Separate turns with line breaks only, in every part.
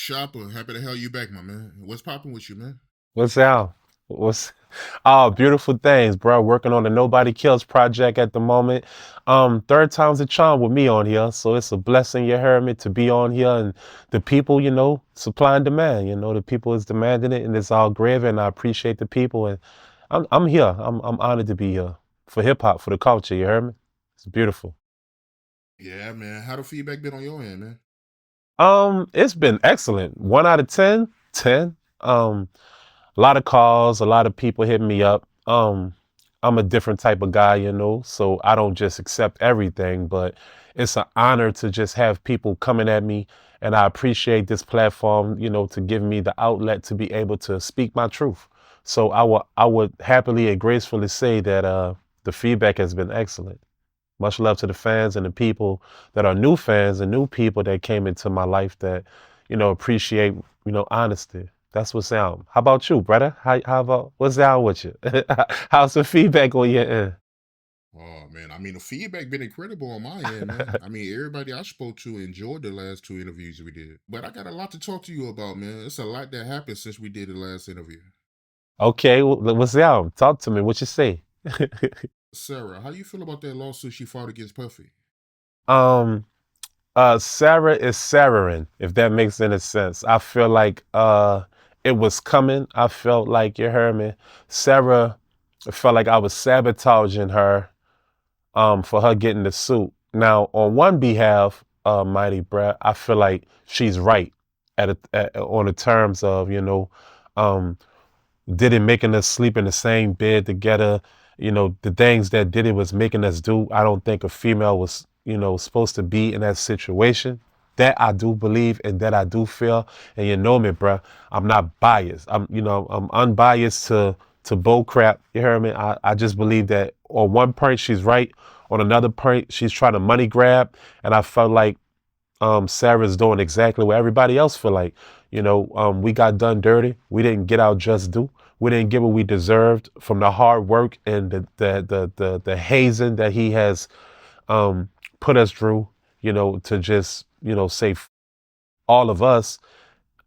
Shopper, happy to have you back, my man. What's popping with you, man?
What's out? What's oh, beautiful things, bro. Working on the Nobody Kills project at the moment. Third time's a charm with me on here. So it's a blessing, you heard me, to be on here and the people, supply and demand. The people is demanding it and it's all gravy and I appreciate the people and I'm here. I'm honored to be here for hip hop, for the culture, you heard me? It's beautiful.
Yeah, man. How the feedback been on your end, man?
It's been excellent. 1 out of 10, 10. A lot of calls, a lot of people hitting me up. I'm a different type of guy, so I don't just accept everything, but it's an honor to just have people coming at me. And I appreciate this platform, to give me the outlet to be able to speak my truth. So I would happily and gracefully say that the feedback has been excellent. Much love to the fans and the people that are new fans and new people that came into my life that, appreciate, honesty. That's what's down. How about you, brother? How about what's down with you? How's the feedback on your end?
Oh man, I mean the feedback been incredible on my end, man. I mean everybody I spoke to enjoyed the last two interviews we did. But I got a lot to talk to you about, man. It's a lot that happened since we did the last interview.
Okay, what's down? Talk to me. What you say?
Sarah, how you feel about that lawsuit she fought against Puffy?
um, Sarah is Sarahing, if that makes any sense. I feel like it was coming. I felt like you heard me. Sarah I felt like I was sabotaging her for her getting the suit. Now, on one behalf, Mighty Brad, I feel like she's right on the terms of, um, Diddy making us sleep in the same bed together. The things that Diddy was making us do. I don't think a female was, supposed to be in that situation. That I do believe and that I do feel. And you know me, bruh. I'm not biased. I'm unbiased to bull crap. You hear me? I just believe that on one point she's right. On another point, she's trying to money grab. And I felt like Sarah's doing exactly what everybody else feel like. We got done dirty. We didn't get our just due. We didn't get what we deserved from the hard work and the hazing that he has um, put us through. To just save all of us.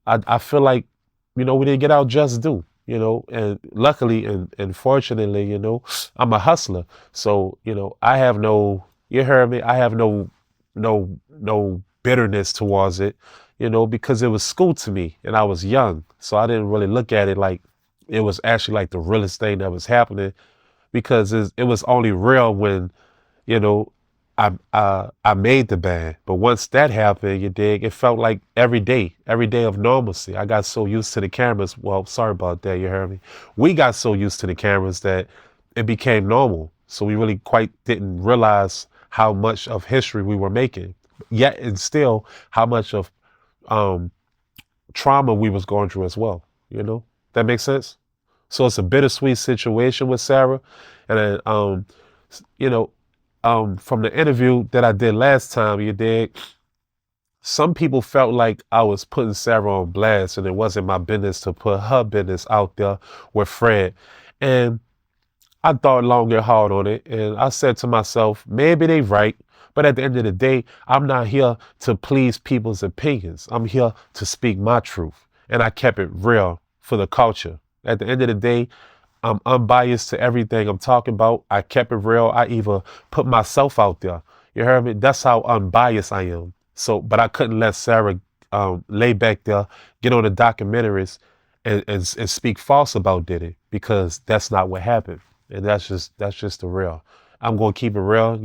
I feel like we didn't get our just due. And luckily and fortunately, I'm a hustler. So I have no. You heard me. I have no bitterness towards it, because it was school to me and I was young. So I didn't really look at it like it was actually like the realest thing that was happening because it was only real when, you know, I made the band. But once that happened, you dig, it felt like every day of normalcy. I got so used to the cameras. Well, sorry about that, you heard me. We got so used to the cameras that it became normal. So we really quite didn't realize how much of history we were making. Yet and still how much of um trauma we was going through as well. That makes sense. So it's a bittersweet situation with Sarah, and then you know, from the interview that I did last time, you did. Some people felt like I was putting Sarah on blast, and it wasn't my business to put her business out there with Fred. And I thought long and hard on it, and I said to myself, maybe they right, but at the end of the day, I'm not here to please people's opinions. I'm here to speak my truth, and I kept it real for the culture. At the end of the day, I'm unbiased to everything I'm talking about. I kept it real. I even put myself out there. You heard me? That's how unbiased I am. So, but I couldn't let Sarah lay back there, get on the documentaries, and speak false about Diddy because that's not what happened. And that's just the real. I'm gonna keep it real.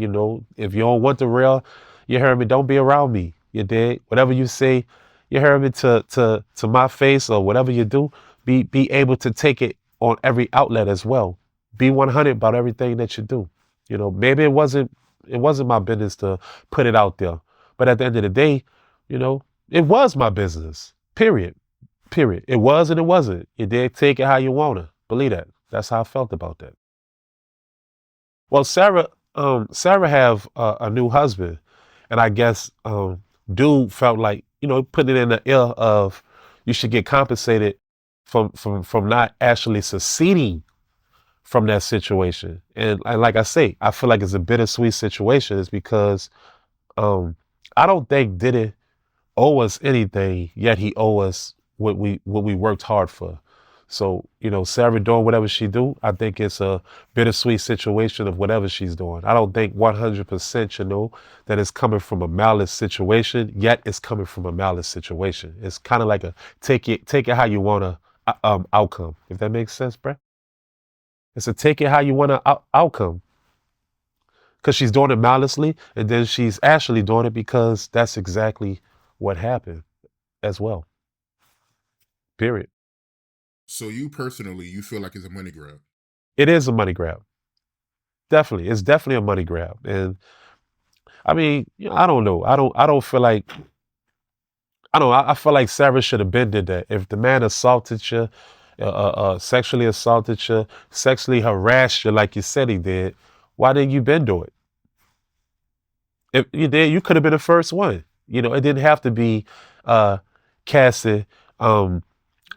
If you don't want the real, you heard me. Don't be around me. You dig? Whatever you say, you heard me to my face or whatever you do. Be able to take it on every outlet as well. Be 100 about everything that you do. Maybe it wasn't my business to put it out there, but at the end of the day, you know, it was my business. Period. Period. It was and it wasn't. You did take it how you wanna. Believe that. That's how I felt about that. Well, Sarah have a new husband, and I guess dude felt like putting it in the ear of you should get compensated from not actually succeeding from that situation. And like I say, I feel like it's a bittersweet situation, is because um, I don't think Diddy owe us anything, yet he owe us what we worked hard for. So, Sarah doing whatever she do, I think it's a bittersweet situation of whatever she's doing. I don't think 100%, that it's coming from a malice situation, yet it's coming from a malice situation. It's kind of like a take it how you want to outcome, if that makes sense, bruh. It's a take it how you want to outcome. Because she's doing it maliciously, and then she's actually doing it because that's exactly what happened as well. Period.
So you personally, you feel like it's a money grab?
It is a money grab. Definitely. It's definitely a money grab. And I mean, I don't know. I don't feel like I feel like Sarah should have been did that. If the man assaulted you, sexually assaulted you, sexually harassed you like you said he did, why didn't you been do it? If you did, you could have been the first one. It didn't have to be Cassie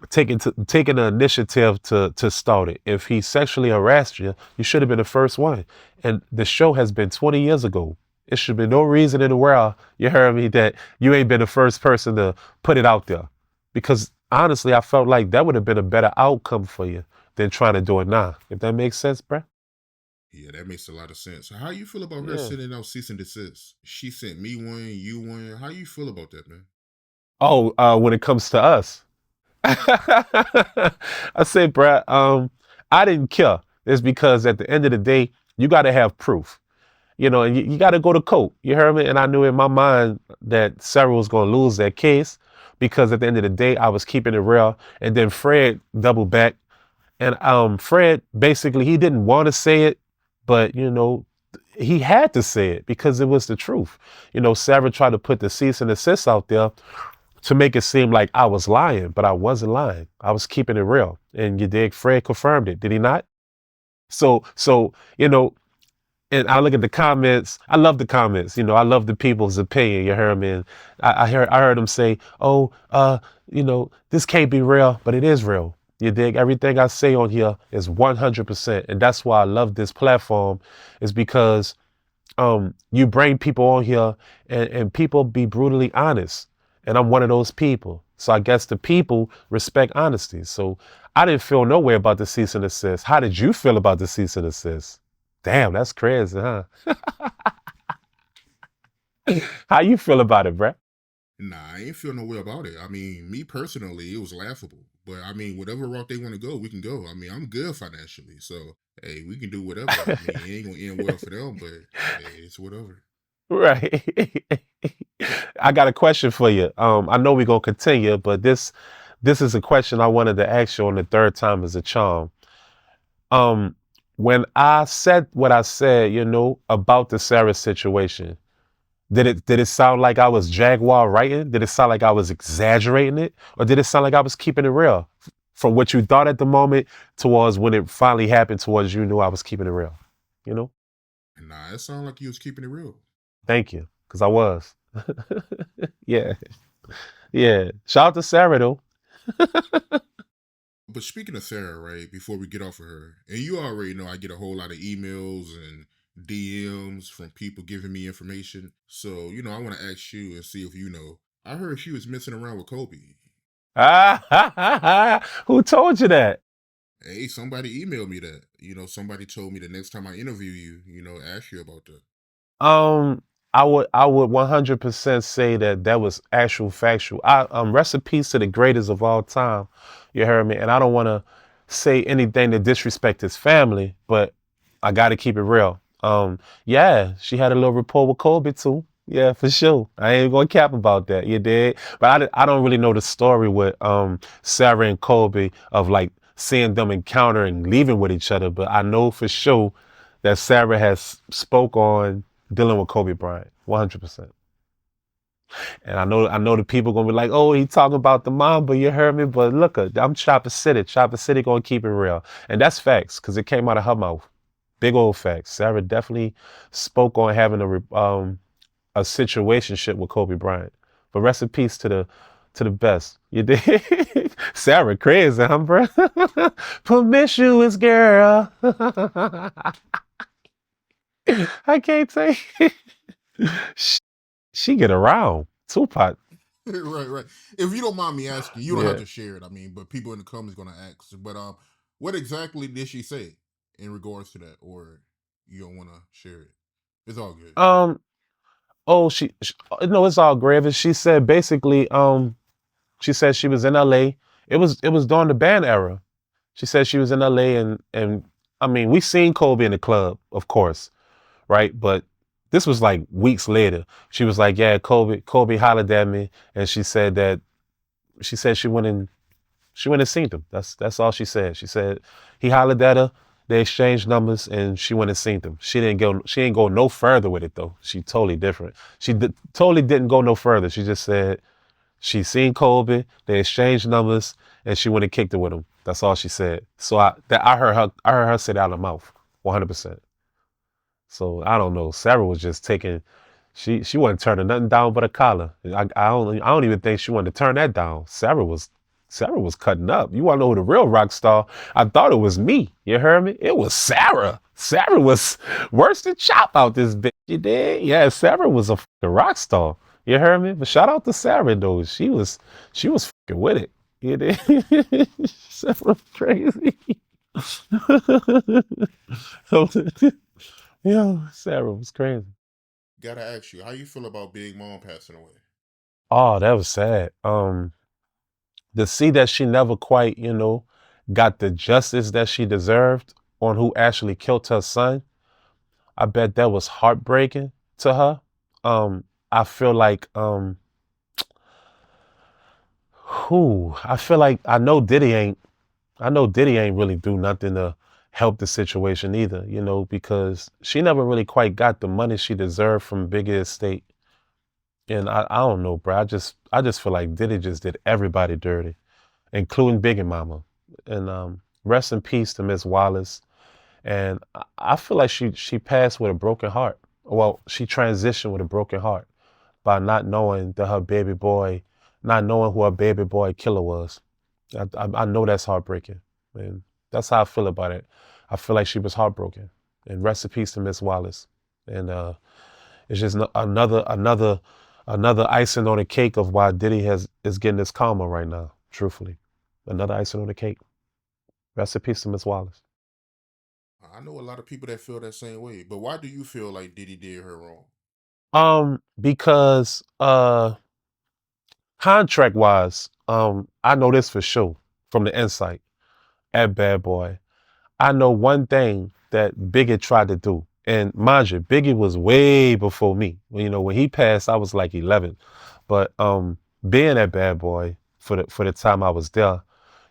taking the initiative to start it. If he sexually harassed you, you should have been the first one. And the show has been 20 years ago. It should be no reason in the world, you heard me, that you ain't been the first person to put it out there. Because honestly, I felt like that would have been a better outcome for you than trying to do it now. If that makes sense, bruh?
Yeah, that makes a lot of sense. So how you feel about her
Yeah.
sending out cease and desist? She sent me one, you one. How you feel about that, man?
Oh, when it comes to us. I say, bruh, I didn't care. It's because at the end of the day, you got to have proof. And you got to go to court. You heard me? And I knew in my mind that Sarah was going to lose that case because at the end of the day, I was keeping it real. And then Fred doubled back. And Fred, basically, he didn't want to say it, but, he had to say it because it was the truth. Sarah tried to put the cease and desist out there to make it seem like I was lying, but I wasn't lying. I was keeping it real. And you dig? Fred confirmed it, did he not? So, and I look at the comments. I love the comments. I love the people's opinion. You heard me? And I heard them say, "Oh, this can't be real," but it is real. You dig? Everything I say on here is 100%, and that's why I love this platform, is because you bring people on here and people be brutally honest, and I'm one of those people. So I guess the people respect honesty. So I didn't feel no way about the cease and desist. How did you feel about the cease and desist? Damn, that's crazy, huh? How you feel about it, bruh?
Nah, I ain't feel no way about it. I mean, me personally, it was laughable. But I mean, whatever route they want to go, we can go. I mean, I'm good financially, so hey, we can do whatever. I mean, it ain't gonna end well for them, but hey, it's whatever.
Right. I got a question for you. I know we're gonna continue, but this is a question I wanted to ask you on the third time as a charm. Um, when I said what I said, about the Sarah situation, did it sound like I was Jaguar writing? Did it sound like I was exaggerating it? Or did it sound like I was keeping it real? From what you thought at the moment towards when it finally happened towards you knew I was keeping it real. You know?
And nah, it sounded like you was keeping it real.
Thank you. Because I was. Yeah. Yeah. Shout out to Sarah though.
But speaking of Sarah, right, before we get off of her, and you already know I get a whole lot of emails and DMs from people giving me information. So, I want to ask you and see if you know. I heard she was messing around with Kobe.
Who told you that?
Hey, somebody emailed me that. Somebody told me the next time I interview you, ask you about that.
Um, I would 100% say that was actual factual. Rest in peace to the greatest of all time. You heard me, and I don't want to say anything to disrespect his family, but I got to keep it real. Yeah, she had a little rapport with Kobe too. Yeah, for sure. I ain't gonna cap about that. You did, but I don't really know the story with Sarah and Kobe of like seeing them encounter and leaving with each other. But I know for sure that Sarah has spoke on dealing with Kobe Bryant, 100%. And I know the people gonna be like, oh, he talking about the mom, but you heard me. But look, I'm Chopper City. Chopper City gonna keep it real, and that's facts because it came out of her mouth. Big old facts. Sarah definitely spoke on having a situationship with Kobe Bryant. But rest in peace to the best. You did. Sarah crazy, huh, bro? Promiscuous girl. I can't take it. She get around. Tupac.
Right, right. If you don't mind me asking, you don't have
Yeah.
to share it. I mean, but people in the comments gonna ask. But what exactly did she say in regards to that, or you don't want to share it? It's all good.
Um. Oh, no, it's all gravy. She said basically, she said she was in LA. It was during the band era. She said she was in LA and I mean, we seen Kobe in the club, of course, right? But this was like weeks later. She was like, yeah, Kobe hollered at me, and she said she went and seen him. That's all she said. She said he hollered at her. They exchanged numbers, and she went and seen him. She didn't go. She didn't go no further with it though. She totally different. Totally didn't go no further. She just said she seen Kobe. They exchanged numbers, and she went and kicked it with him. That's all she said. So I heard her. I heard her say it out of her mouth, 100%. So I don't know. Sarah was just taking. She wasn't turning nothing down but a collar. I don't even think she wanted to turn that down. Sarah was cutting up. You want to know who the real rock star? I thought it was me. You heard me? It was Sarah. Sarah was worse than Chop out this bitch. You did? Yeah, Sarah was a fucking rock star. You heard me? But shout out to Sarah though. She was fucking with it. You did? Sarah was crazy. Yo, Sarah was crazy.
Gotta ask you, how you feel about Big Mom passing away?
Oh, that was sad. To see that she never quite, got the justice that she deserved on who actually killed her son. I bet that was heartbreaking to her. I feel like, I feel like I know Diddy ain't really do nothing to help the situation either, because she never really quite got the money she deserved from Biggie estate. And I don't know, bro. I just feel like Diddy just did everybody dirty, including Biggie Mama. And rest in peace to Miss Wallace. And I feel like she passed with a broken heart. Well, she transitioned with a broken heart by not knowing that her baby boy, not knowing who her baby boy killer was. I know that's heartbreaking, and that's how I feel about it. I feel like she was heartbroken. And rest in peace to Miss Wallace. And it's just another icing on the cake of why Diddy is getting this karma right now. Truthfully, another icing on the cake. Rest in peace to Miss Wallace.
I know a lot of people that feel that same way, but why do you feel like Diddy did her wrong?
Because contract wise, I know this for sure from the insight at Bad Boy. I know one thing that Biggie tried to do, and mind you, Biggie was way before me. When he passed, I was like 11. But being at Bad Boy for the time I was there,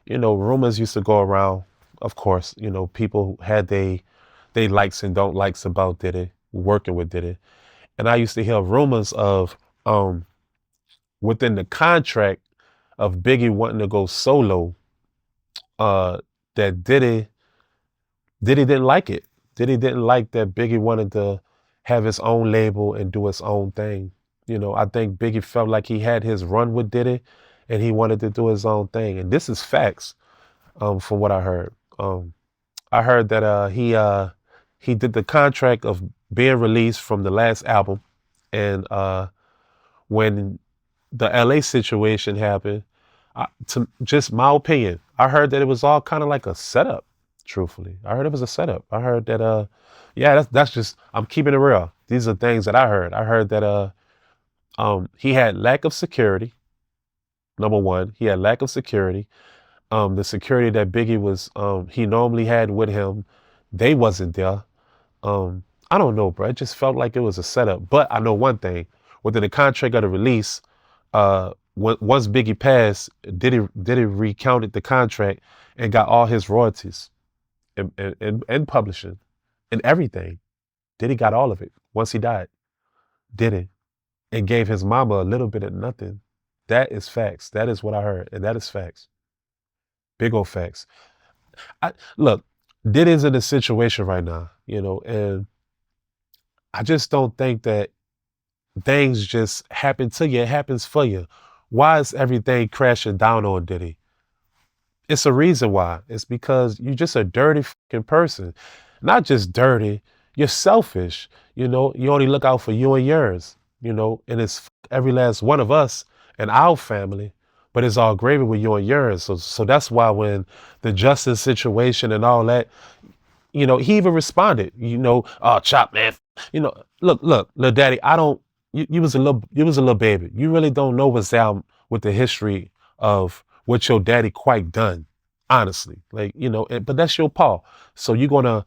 rumors used to go around. Of course, people had they likes and don't likes about Diddy, working with Diddy. And I used to hear rumors of within the contract of Biggie wanting to go solo, that Diddy didn't like it. Diddy didn't like that Biggie wanted to have his own label and do his own thing. I think Biggie felt like he had his run with Diddy and he wanted to do his own thing. And this is facts, from what I heard. I heard that he did the contract of being released from the last album, and when the LA situation happened, to just my opinion, I heard that it was all kind of like a setup. Truthfully, I heard it was a setup. I heard that yeah, that's just, I'm keeping it real. These are things that I heard. I heard that he had lack of security. Number one, he had lack of security. The security that Biggie was he normally had with him, they wasn't there. I don't know, bro. It just felt like it was a setup. But I know one thing: within the contract of the release, once Biggie passed, Diddy recounted the contract and got all his royalties and publishing and everything. Diddy got all of it once he died. Diddy, and gave his mama a little bit of nothing. That is facts. That is what I heard, and that is facts. Big old facts. Look, Diddy's in a situation right now, and I just don't think that things just happen to you. It happens for you. Why is everything crashing down on Diddy? It's a reason why. It's because you're just a dirty fucking person. Not just dirty, you're selfish. You only look out for you and yours, and it's every last one of us. and our family, but it's all gravy with you and yours. So that's why when the justice situation and all that, he even responded, oh, Chop, man, look, little daddy, I don't, you was a little baby. You really don't know what's down with the history of what your daddy quite done, honestly. Like, but that's your paw. So you're gonna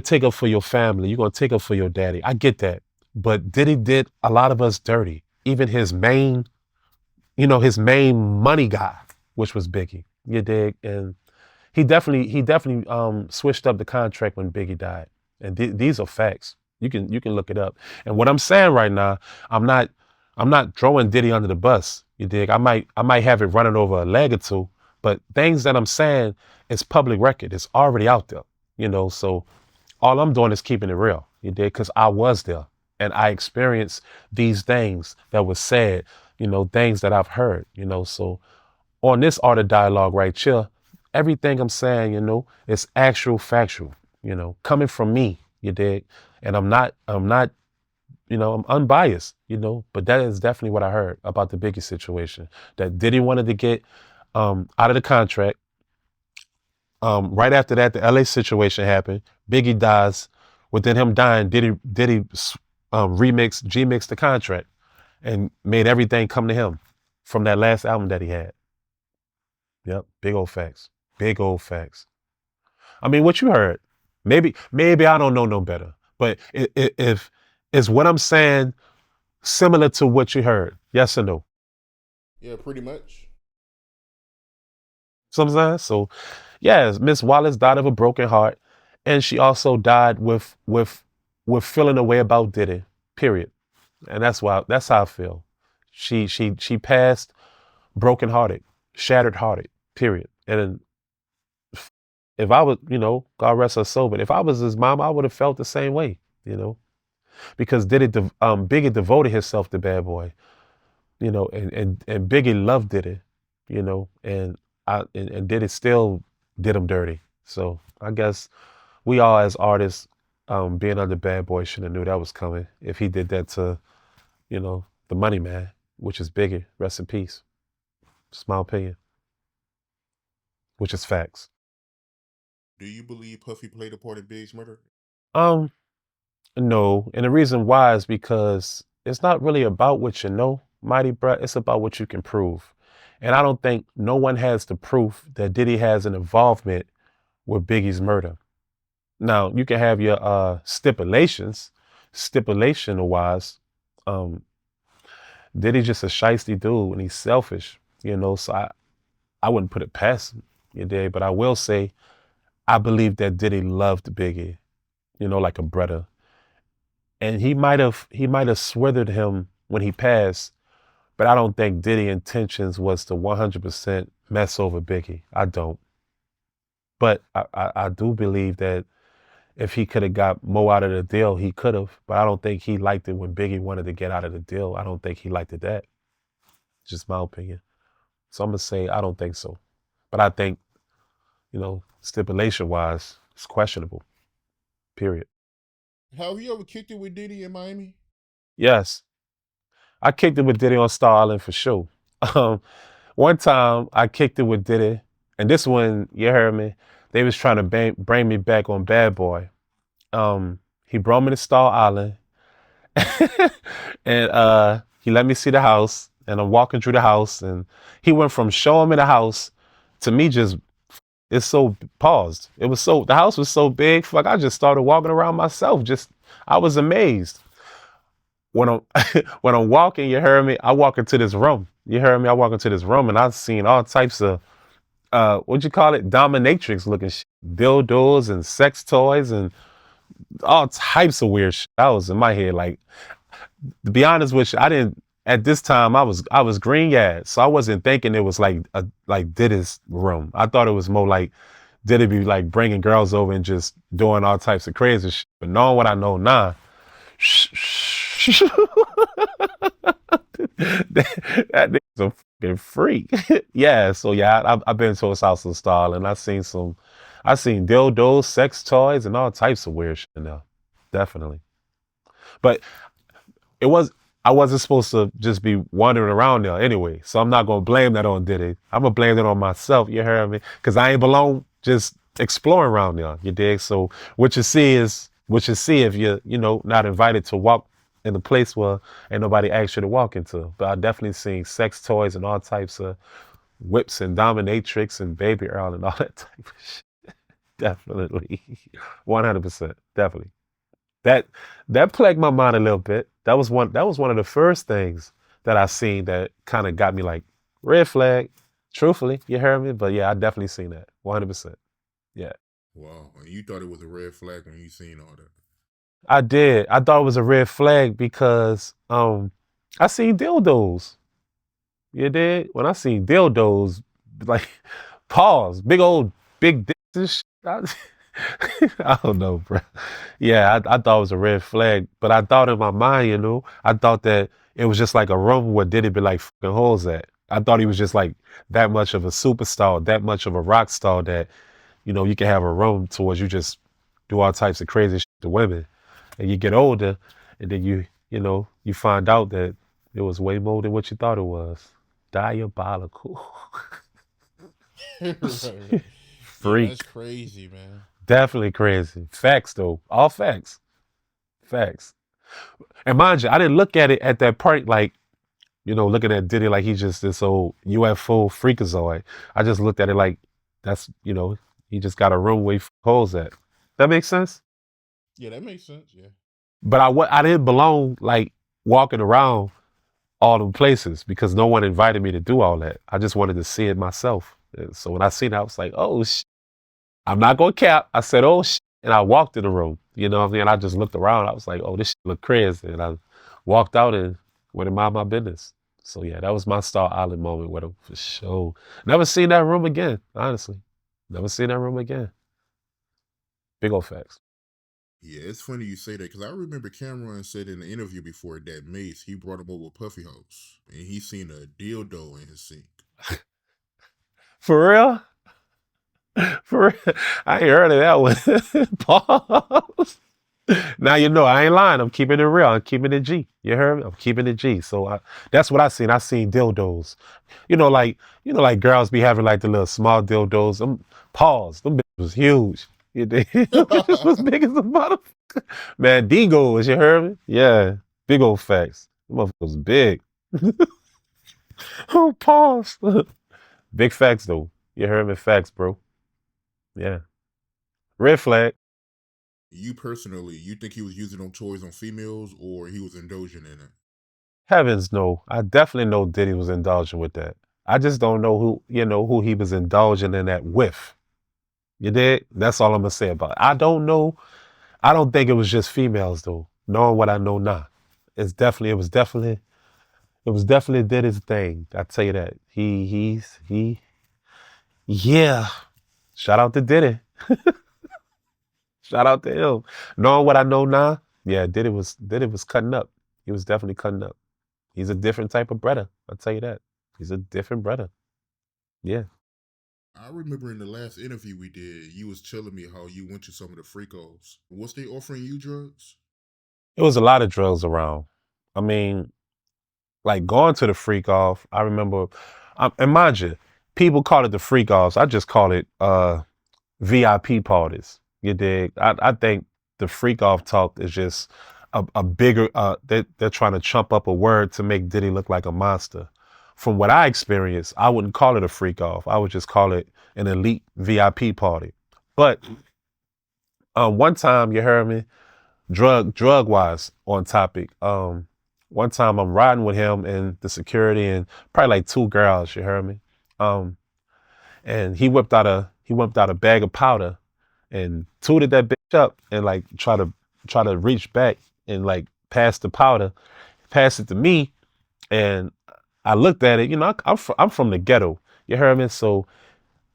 take up for your family. You're gonna take up for your daddy. I get that. But Diddy did a lot of us dirty. Even his main money guy, which was Biggie. You dig? And he definitely switched up the contract when Biggie died. And these are facts. You can look it up. And what I'm saying right now, I'm not throwing Diddy under the bus. You dig? I might have it running over a leg or two, but things that I'm saying is public record. It's already out there. So all I'm doing is keeping it real. You dig? Because I was there and I experienced these things that was said, things that I've heard, so on this art of dialogue right here, everything I'm saying, is actual factual, coming from me, you dig? And I'm unbiased, but that is definitely what I heard about the Biggie situation, that Diddy wanted to get out of the contract. Right after that, the LA situation happened. Biggie dies. Within him dying, Diddy G-mixed the contract and made everything come to him from that last album that he had. Yep, big old facts. Big old facts. I mean, what you heard? Maybe I don't know no better. But if is what I'm saying similar to what you heard? Yes or no?
Yeah, pretty much.
So I'm saying? So, yes, Miss Wallace died of a broken heart, and she also died with feeling a way about Diddy. Period. And that's how I feel. She passed broken hearted, shattered hearted. Period. And if I was, God rest her soul, but if I was his mom, I would have felt the same way, because Biggie devoted himself to Bad Boy, and Biggie loved Diddy, and Diddy still did him dirty. So I guess we all as artists, being under Bad Boy should have knew that was coming if he did that to, the money man, which is Biggie. Rest in peace. It's my opinion, which is facts.
Do you believe Puffy played a part in Big's murder?
Um, no, and the reason why is because it's not really about what you know, mighty bruh. It's about what you can prove, and I don't think no one has the proof that Diddy has an involvement with Biggie's murder. Now you can have your stipulations, stipulation wise. Um, Diddy's just a shiesty dude, and he's selfish, So I wouldn't put it past him, you dig? But I will say I believe that Diddy loved Biggie, like a brother. And he might have swithered him when he passed, but I don't think Diddy intentions was to 100% mess over Biggie. I don't. But I do believe that if he could have got more out of the deal, he could have. But I don't think he liked it when Biggie wanted to get out of the deal. I don't think he liked it that. Just my opinion. So I'm gonna say I don't think so. But I think, stipulation wise, it's questionable. Period.
Have you ever kicked it with Diddy in Miami?
Yes. I kicked it with Diddy on Star Island for sure. One time I kicked it with Diddy, and this one, you heard me, they was trying to bring me back on Bad Boy. He brought me to Star Island, and he let me see the house, and I'm walking through the house, and he went from showing me the house to me just, it's so paused. The house was so big, fuck, I just started walking around myself. I was amazed. When I'm when I'm walking, you heard me, I walk into this room. You heard me, I walk into this room and I've seen all types of what'd you call it? Dominatrix looking shit. Dildos and sex toys and all types of weird shit. I was in my head, like, to be honest with you, I didn't at this time I was green, yeah. So I wasn't thinking it was like Diddy's room. I thought it was more like Diddy be like bringing girls over and just doing all types of crazy shit. But knowing what I know now, that nigga's a fucking freak. Yeah, so yeah, I've been to his house in style and I seen dildos, sex toys, and all types of weird shit in there. Definitely. But it was I wasn't supposed to just be wandering around there anyway. So I'm not gonna blame that on Diddy. I'm gonna blame it on myself. You heard me? Because I ain't belong just exploring around there. You dig? So what you see is what you see if you're, not invited to walk in a place where ain't nobody asked you to walk into. But I definitely seen sex toys and all types of whips and dominatrix and baby Earl and all that type of shit. Definitely. 100%. Definitely. That that plagued my mind a little bit. That was one of the first things that I seen that kind of got me like red flag. Truthfully, you heard me, but yeah, I definitely seen that 100%. Yeah,
Wow. And you thought it was a red flag when you seen all that.
I did. I thought it was a red flag because I seen dildos. You did when I seen dildos like pause, big old big dicks and shit. I don't know, bro. Yeah, I thought it was a red flag, but I thought in my mind, I thought that it was just like a room where Diddy be like fucking holes at. I thought he was just like that much of a superstar, that much of a rock star that, you can have a room towards you just do all types of crazy shit to women. And you get older and then you find out that it was way more than what you thought it was. Diabolical.
Right, right. Yeah, that's
Freak.
crazy, man.
Definitely crazy. Facts though. All facts. Facts. And mind you, I didn't look at it at that point like, looking at Diddy like he's just this old UFO freakazoid. I just looked at it like that's, he just got a room where he holes at. That makes sense?
Yeah, that makes sense. Yeah.
But I didn't belong like walking around all them places because no one invited me to do all that. I just wanted to see it myself. And so when I seen it, I was like, oh, I'm not going to cap. I said, oh, and I walked in the room. You know what I mean? I just looked around. I was like, oh, this shit look crazy. And I walked out and went and mind my business. So yeah, that was my Star Island moment with him for sure. Never seen that room again, honestly. Never seen that room again. Big old facts.
Yeah, it's funny you say that because I remember Cameron said in the interview before that Mace, he brought him over Puffy House and he seen a dildo in his sink.
For real? For real? I ain't heard of that one. Pause. Now you know I ain't lying. I'm keeping it real. I'm keeping it G. You heard me? I'm keeping it G. So that's what I seen. I seen dildos. Like girls be having like the little small dildos. Pause. Them bitches was huge. Them bitches was big as a motherfucker. Man, Degos, you heard me? Yeah. Big old facts. Them motherfuckers was big. Oh, pause. Big facts though. You heard me? Facts, bro. Yeah. Red flag.
You personally, you think he was using them toys on females or he was indulging in it?
Heavens no. I definitely know Diddy was indulging with that. I just don't know who he was indulging in that with. You did? That's all I'm gonna say about it. I don't know. I don't think it was just females though. Knowing what I know now. It was definitely Diddy's thing. I tell you that. Yeah. Shout out to Diddy. Shout out to him. Knowing what I know now, yeah, Diddy was cutting up. He was definitely cutting up. He's a different type of brother. I'll tell you that. He's a different brother. Yeah.
I remember in the last interview we did, you was telling me how you went to some of the freakos. Was they offering you drugs?
It was a lot of drugs around. I mean, like going to the freak off, I remember, and mind you, people call it the freak offs. I just call it VIP parties. You dig? I think the freak off talk is just a bigger, they're trying to chump up a word to make Diddy look like a monster. From what I experienced, I wouldn't call it a freak off. I would just call it an elite VIP party. But one time, you heard me, drug wise on topic. One time I'm riding with him and the security and probably like two girls, you heard me. And he whipped out a bag of powder and tooted that bitch up and like try to reach back and like pass the powder, pass it to me. And I looked at it, I'm from the ghetto, you heard me? So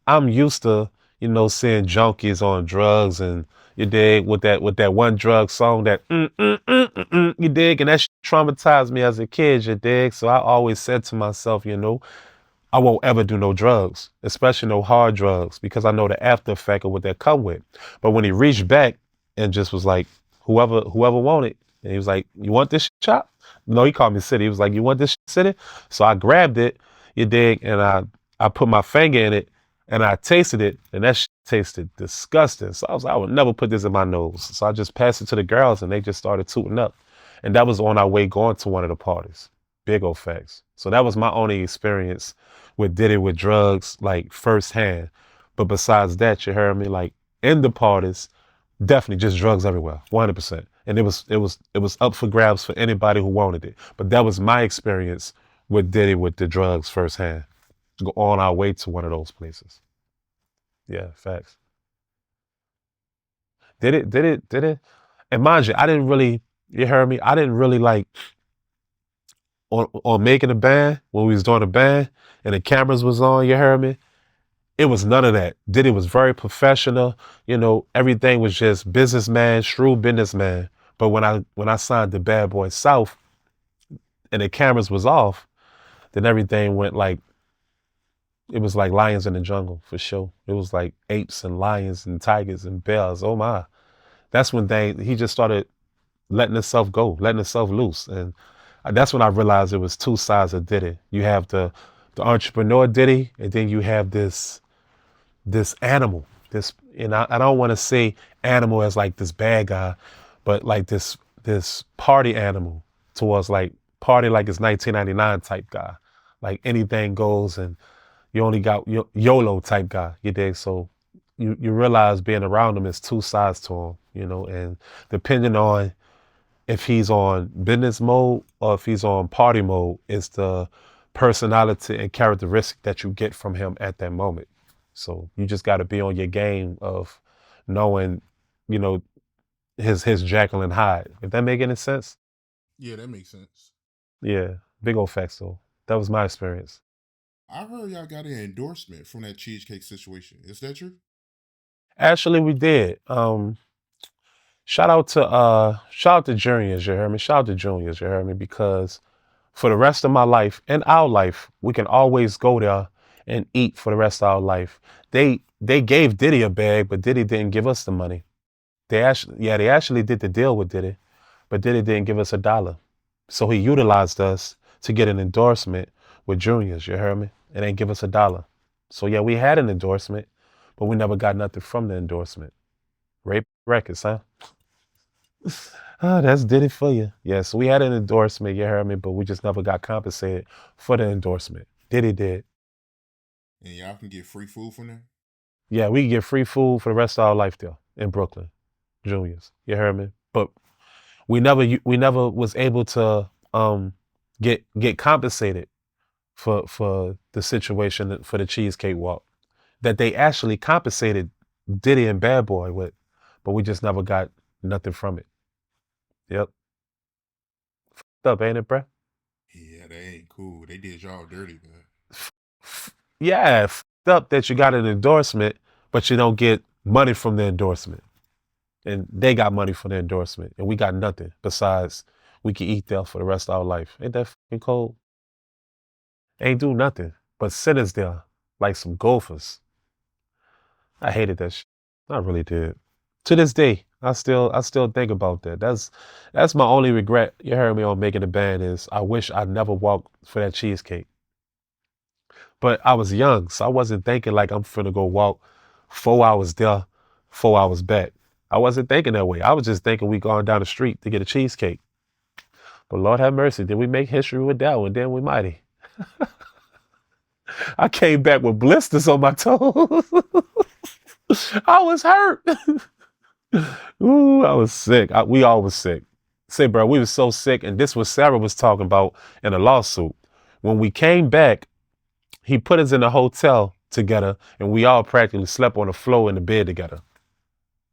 I'm used to, seeing junkies on drugs and you dig with that one drug song that you dig, and that traumatized me as a kid, you dig. So I always said to myself, I won't ever do no drugs, especially no hard drugs, because I know the after effect of what that come with. But when he reached back and just was like, whoever want it, And he was like, you want this chop? No, he called me City. He was like, you want this City? So I grabbed it, you dig, and I put my finger in it and I tasted it, and that tasted disgusting. So I was like, I would never put this in my nose. So I just passed it to the girls and they just started tooting up. And that was on our way going to one of the parties. Big old facts. So that was my only experience with Diddy with drugs, like firsthand. But besides that, you heard me, like in the parties, definitely just drugs everywhere, 100%. And it was up for grabs for anybody who wanted it. But that was my experience with Diddy with the drugs firsthand. Go on our way to one of those places. Yeah, facts. Did it. And mind you, I didn't really, you heard me, I didn't really like on making a band, when we was doing a band and the cameras was on, you heard me? It was none of that. Diddy was very professional. Everything was just businessman, shrewd businessman. But when I signed the Bad Boy South and the cameras was off, then everything went like, it was like lions in the jungle for sure. It was like apes and lions and tigers and bears. Oh my. That's when he just started letting himself go, letting himself loose. And that's when I realized it was two sides of Diddy. You have the entrepreneur Diddy, and then you have this animal. And I don't want to say animal as like this bad guy, but like this party animal towards like party like it's 1999 type guy. Like anything goes and you only got YOLO type guy, you dig? So you realize being around him is two sides to him, and depending on if he's on business mode or if he's on party mode, it's the personality and characteristic that you get from him at that moment. So you just got to be on your game of knowing, his Jekyll and Hyde. If that make any sense?
Yeah, that makes sense.
Yeah, big old facts though. That was my experience.
I heard y'all got an endorsement from that cheesecake situation. Is that true?
Actually, we did. Shout out to juniors, you heard me? Shout out to juniors, you heard me? Because for the rest of my life and our life, we can always go there and eat for the rest of our life. They gave Diddy a bag, but Diddy didn't give us the money. They actually did the deal with Diddy, but Diddy didn't give us $1. So he utilized us to get an endorsement with juniors, you heard me? And ain't give us $1. So yeah, we had an endorsement, but we never got nothing from the endorsement. Rape records, huh? That's Diddy for you. Yeah, so we had an endorsement, you heard me, but we just never got compensated for the endorsement. Diddy did.
And y'all can get free food from there?
Yeah, we can get free food for the rest of our life there in Brooklyn. Juniors. You heard me? But we never was able to get compensated for the situation for the Cheesecake Walk that they actually compensated Diddy and Bad Boy with, but we just never got nothing from it. Yep. F***ed up, ain't it, bruh?
Yeah, they ain't cool. They did y'all dirty, man.
Yeah, f***ed up that you got an endorsement, but you don't get money from the endorsement. And they got money for the endorsement, and we got nothing besides we can eat there for the rest of our life. Ain't that fucking cold? Ain't do nothing but sit us there like some golfers. I hated that shit. I really did. To this day, I still think about that. That's my only regret. You heard me on Making the Band is I wish I never walked for that cheesecake. But I was young, so I wasn't thinking like I'm finna go walk 4 hours there, 4 hours back. I wasn't thinking that way. I was just thinking we going down the street to get a cheesecake. But Lord have mercy, did we make history with that one? Then we mighty. I came back with blisters on my toes. I was hurt. Ooh, I was sick. We all was sick. Say, bro, we was so sick, and this was Sarah was talking about in a lawsuit. When we came back, he put us in a hotel together, and we all practically slept on the floor in the bed together.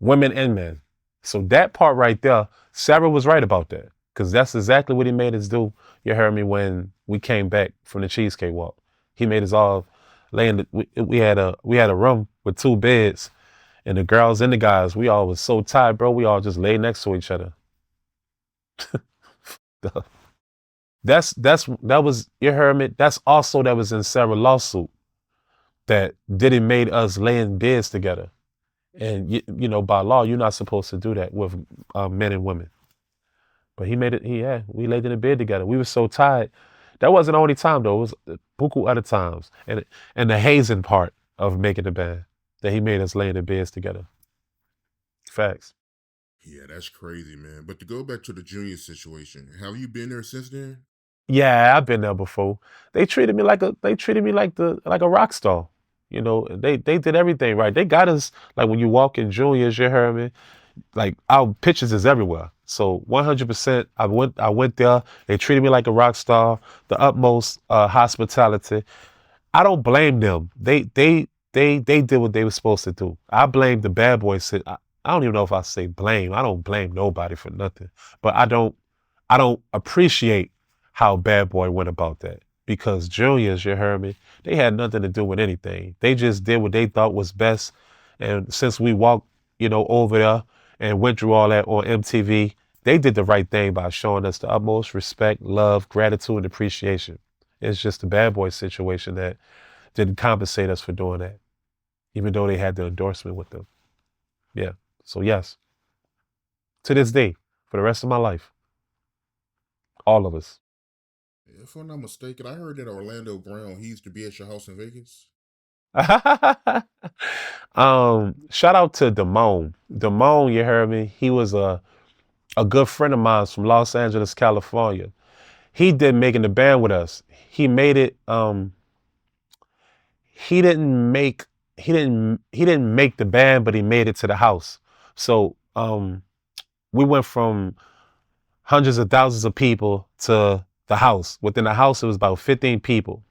Women and men. So that part right there, Sarah was right about that. Because that's exactly what he made us do. You heard me when we came back from the Cheesecake Walk. He made us all lay in we had a room with 2 beds, and the girls and the guys, we all was so tired, bro. We all just lay next to each other. That was, you heard me? That was in Sarah's lawsuit. That Diddy made us lay in beds together. And, by law, you're not supposed to do that with men and women. But he made it. We laid in the bed together. We were so tired. That wasn't the only time though. It was buku other times, and the hazing part of making the band that he made us lay in the beds together. Facts.
Yeah, that's crazy, man. But to go back to the Junior situation, have you been there since then?
Yeah, I've been there before. They treated me like a rock star. You know, they did everything right. They got us like when you walk in Juniors, you heard me. Like our pictures is everywhere. So 100%, I went there. They treated me like a rock star. The utmost hospitality. I don't blame them. They did what they were supposed to do. I blame the bad boys. I don't even know if I say blame. I don't blame nobody for nothing. But I don't appreciate how Bad Boy went about that. Because juniors, you heard me, they had nothing to do with anything. They just did what they thought was best. And since we walked, over there and went through all that on MTV, they did the right thing by showing us the utmost respect, love, gratitude, and appreciation. It's just the Bad Boy situation that didn't compensate us for doing that, even though they had the endorsement with them. Yeah. So yes, to this day, for the rest of my life, all of us.
If I'm not mistaken, I heard that Orlando Brown, he used to be at your house in Vegas.
Shout out to Damone. Damone, you heard me. He was a good friend of mine from Los Angeles, California. He did making the band with us. He made it. He didn't make the band, but he made it to the house. So we went from hundreds of thousands of people to the house. Within the house, it was about 15 people.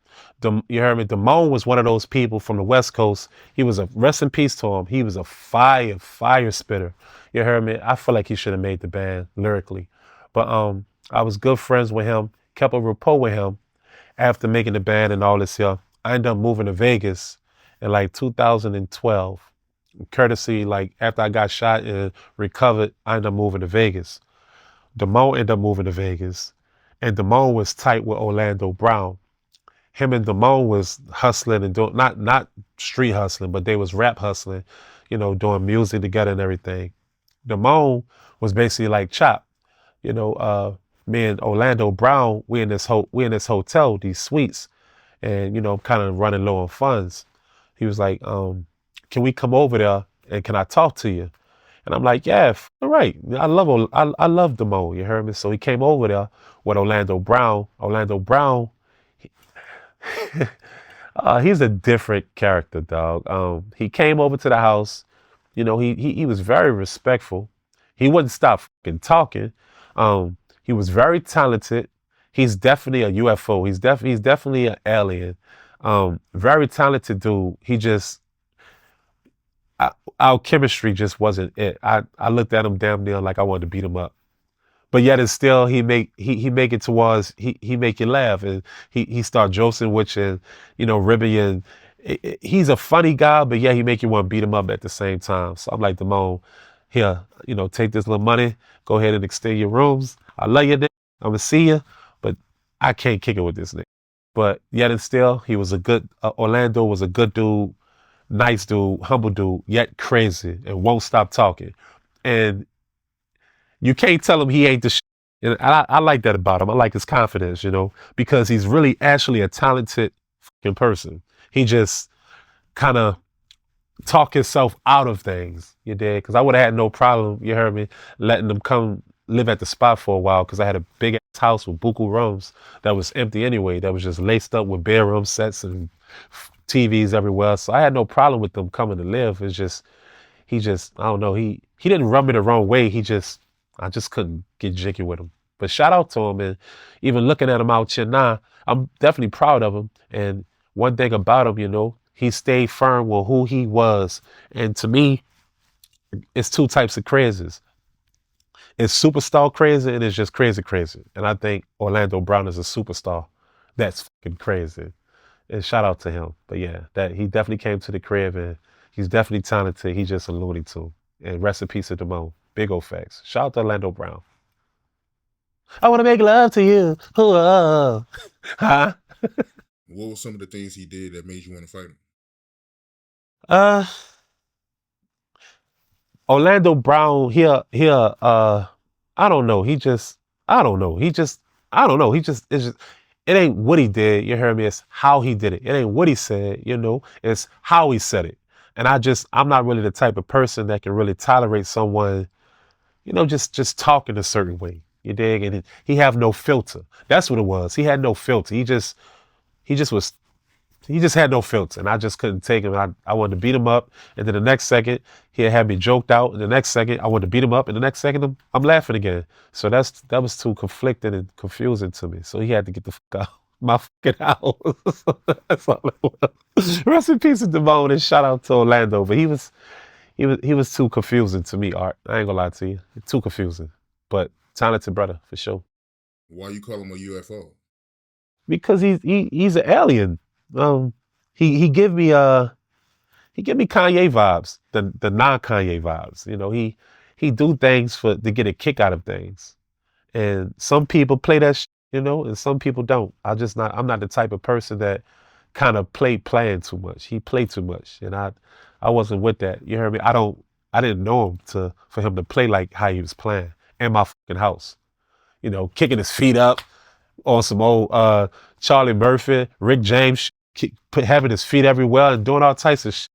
You heard me? Damone was one of those people from the West Coast. He was rest in peace to him. He was a fire spitter. You heard me? I feel like he should have made the band lyrically. But I was good friends with him, kept a rapport with him after making the band and all this here. I ended up moving to Vegas in like 2012. Courtesy, like after I got shot and recovered, I ended up moving to Vegas. Damone ended up moving to Vegas. And Damone was tight with Orlando Brown. Him and Damone was hustling and doing, not street hustling, but they was rap hustling, doing music together and everything. Damone was basically like Chop. Me and Orlando Brown, we in this hotel, these suites, and I'm kind of running low on funds. He was like, can we come over there and can I talk to you? And I'm like, yeah, all right. I love Damone, you heard me? So he came over there with Orlando Brown. Orlando Brown, he's a different character, dog. He came over to the house. He was very respectful. He wouldn't stop fucking talking. He was very talented. He's definitely a UFO. He's definitely an alien. Very talented dude. Our chemistry just wasn't it. I looked at him damn near like I wanted to beat him up. But yet it's still he make it towards he make you laugh and he start joking with you, ribbing you. And he's a funny guy, but yeah, he make you want to beat him up at the same time. So I'm like, Damone, here, take this little money, go ahead and extend your rooms. I love you, nigga. I'm gonna see you, but I can't kick it with this nigga. But yet and still, he was a good. Orlando was a good dude, nice dude, humble dude, yet crazy and won't stop talking. And you can't tell him he ain't the shit. And I like that about him. I like his confidence, because he's really actually a talented fucking person. He just kind of talk himself out of things, you did? Because I would have had no problem, you heard me, letting them come live at the spot for a while because I had a big ass house with buku rooms that was empty anyway, that was just laced up with bedroom sets and TVs everywhere. So I had no problem with them coming to live. It's just, I don't know, he didn't rub me the wrong way. I just couldn't get jiggy with him. But shout out to him, and even looking at him out here now, I'm definitely proud of him. And one thing about him, he stayed firm with who he was. And to me, it's two types of crazes. It's superstar crazy and it's just crazy. And I think Orlando Brown is a superstar. That's fucking crazy. And shout out to him. But yeah, that he definitely came to the crib and he's definitely talented. He's just a Looney Tune. And rest in peace to Damone. Big old facts. Shout out to Orlando Brown. I want to make love to you. Huh?
What were some of the things he did that made you want to fight him?
Orlando Brown, I don't know. He just, I don't know. I don't know. It ain't what he did. You heard me? It's how he did it. It ain't what he said, it's how he said it. And I'm not really the type of person that can really tolerate someone, just talking a certain way. You dig? And he have no filter. That's what it was. He had no filter. He just had no filter, and I just couldn't take him. I wanted to beat him up, and then the next second he had me joked out, and the next second I wanted to beat him up, and the next second I'm laughing again. So that was too conflicting and confusing to me. So he had to get the fuck out my fucking house. That's all it was. Rest in peace to Devon, and shout out to Orlando. But he was too confusing to me, Art. I ain't gonna lie to you, too confusing. But talented brother for sure.
Why you call him a UFO?
Because he's an alien. He give me Kanye vibes, the non-Kanye vibes. He do things to get a kick out of things, and some people play that and some people don't. I'm not the type of person that kind of playing too much. He played too much, and I wasn't with that. You heard me? I didn't know him for him to play like how he was playing in my fucking house. Kicking his feet up on some old Charlie Murphy, Rick James, having his feet everywhere and doing all types of shit.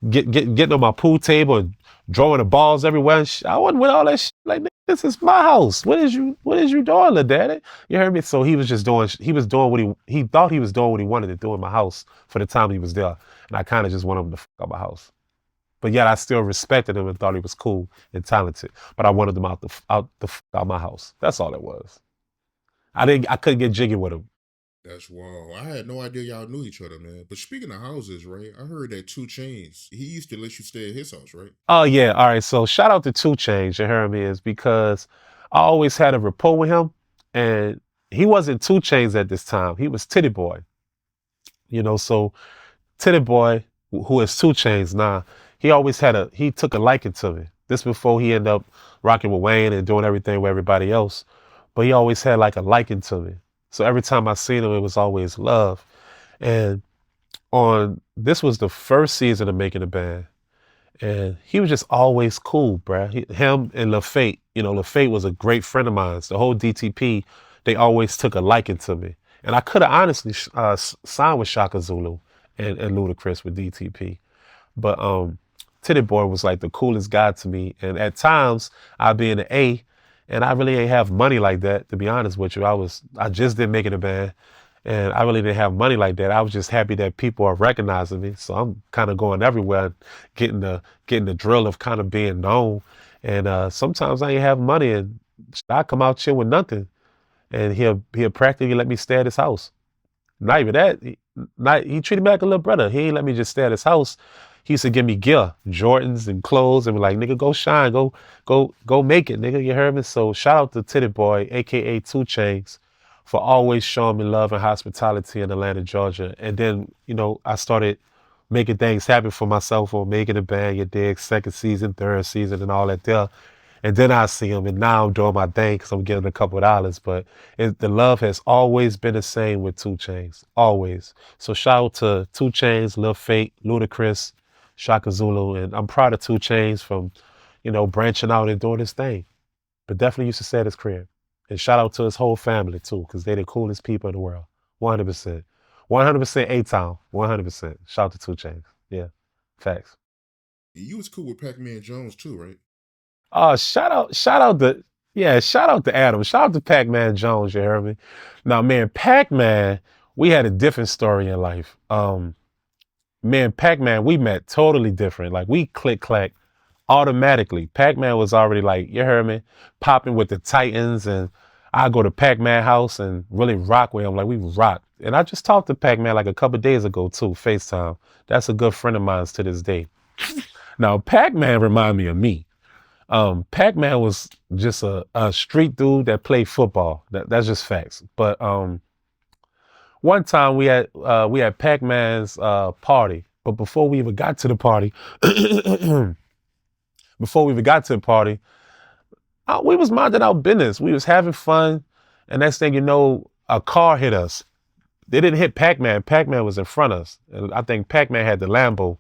Getting on my pool table and drawing the balls everywhere. And I wasn't with all that shit. Like, this is my house. What is you doing, little daddy? You heard me? So he was doing what he thought he was doing what he wanted to do in my house for the time he was there. And I kind of just wanted him to fuck out my house. But yet I still respected him and thought he was cool and talented. But I wanted him out my house. That's all it was. I couldn't get jiggy with him.
That's wild. I had no idea y'all knew each other, man. But speaking of houses, right? I heard that 2 Chainz, he used to let you stay at his house, right?
Oh yeah, all right. So shout out to 2 Chainz, you heard me, is because I always had a rapport with him, and he wasn't 2 Chainz at this time. He was Titty Boy. So Titty Boy, who is 2 Chainz now, he took a liking to me. This before he ended up rocking with Wayne and doing everything with everybody else. But he always had like a liking to me. So every time I seen him, it was always love. And this was the first season of Making a Band. And he was just always cool, bruh. Him and LaFate, LaFate was a great friend of mine. The whole DTP, they always took a liking to me. And I could have honestly signed with Shaka Zulu and Ludacris with DTP. But Titty Boy was like the coolest guy to me. And at times, I'd be in the A, and I really ain't have money like that, to be honest with you. I just didn't make it a band, and I really didn't have money like that. I was just happy that people are recognizing me. So I'm kind of going everywhere, getting the drill of kind of being known. And sometimes I ain't have money, and I come out here with nothing, and he'll practically let me stay at his house. Not even that. He treated me like a little brother. He ain't let me just stay at his house. He used to give me gear, Jordans and clothes, and be like, nigga, go shine, go make it, nigga. You heard me? So shout out to Titty Boy, aka 2 Chainz, for always showing me love and hospitality in Atlanta, Georgia. And then, I started making things happen for myself on Making a Band, you dig, 2nd season, 3rd season, and all that there. And then I see him, and now I'm doing my thing because I'm getting a couple of dollars. But the love has always been the same with 2 Chainz, always. So shout out to 2 Chainz, Lil Fate, Ludacris, Shaka Zulu, and I'm proud of 2 Chainz from, branching out and doing his thing. But definitely used to stay at his crib. And shout out to his whole family too, because they the coolest people in the world. 100%. 100% A-Town. 100%. Shout out to 2 Chainz. Yeah. Facts.
You was cool with Pac-Man Jones too, right?
Shout out to Adam. Shout out to Pac-Man Jones, you heard me? Now, man, Pac-Man, we had a different story in life. Me and Pac-Man, we met totally different. Like, we click-clack automatically. Pac-Man was already like, you heard me, popping with the Titans, and I go to Pac-Man house and really rock with him. Like, we rock. And I just talked to Pac-Man like a couple days ago too, FaceTime. That's a good friend of mine to this day. Now, Pac-Man remind me of me. Pac-Man was just a street dude that played football. That's just facts. But one time we had Pac-Man's party, but before we even got to the party, we was minding our business. We was having fun, and next thing you know, a car hit us. They didn't hit Pac-Man. Pac-Man was in front of us, and I think Pac-Man had the Lambo,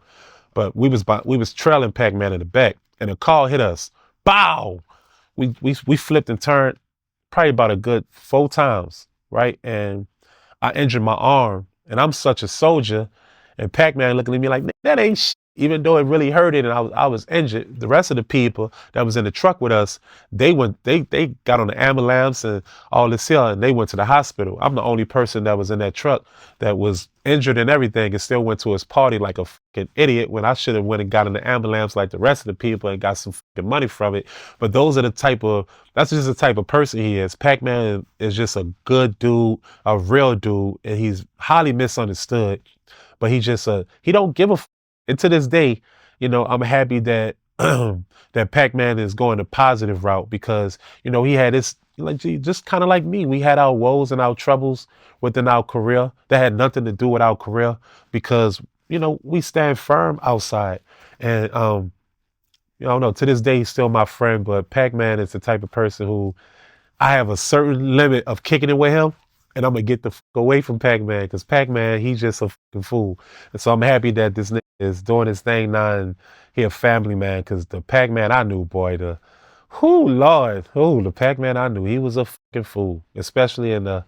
but we was trailing Pac-Man in the back, and a car hit us. Bow! We flipped and turned. probably about a good 4 times, right? And I injured my arm, and I'm such a soldier. And Pac-Man looking at me like, that ain't shit. Even though it really hurted and I was injured, the rest of the people that was in the truck with us, they got on the ambulance and all this here, and they went to the hospital. I'm the only person that was in that truck that was injured and everything and still went to his party like a fucking idiot when I should have went and got in the ambulance like the rest of the people and got some fucking money from it. But that's just the type of person he is. Pac-Man is just a good dude, a real dude, and he's highly misunderstood. But he don't give a f. And to this day, I'm happy that that Pac-Man is going a positive route because, he had this, like, just kind of like me. We had our woes and our troubles within our career that had nothing to do with our career because, we stand firm outside. And, I don't know, to this day, he's still my friend, but Pac-Man is the type of person who I have a certain limit of kicking it with him. And I'm going to get the fuck away from Pac-Man because Pac-Man, he's just a fucking fool. And so I'm happy that this nigga is doing his thing now and he a family man because the Pac-Man I knew, boy, the Pac-Man I knew, he was a fucking fool, especially in the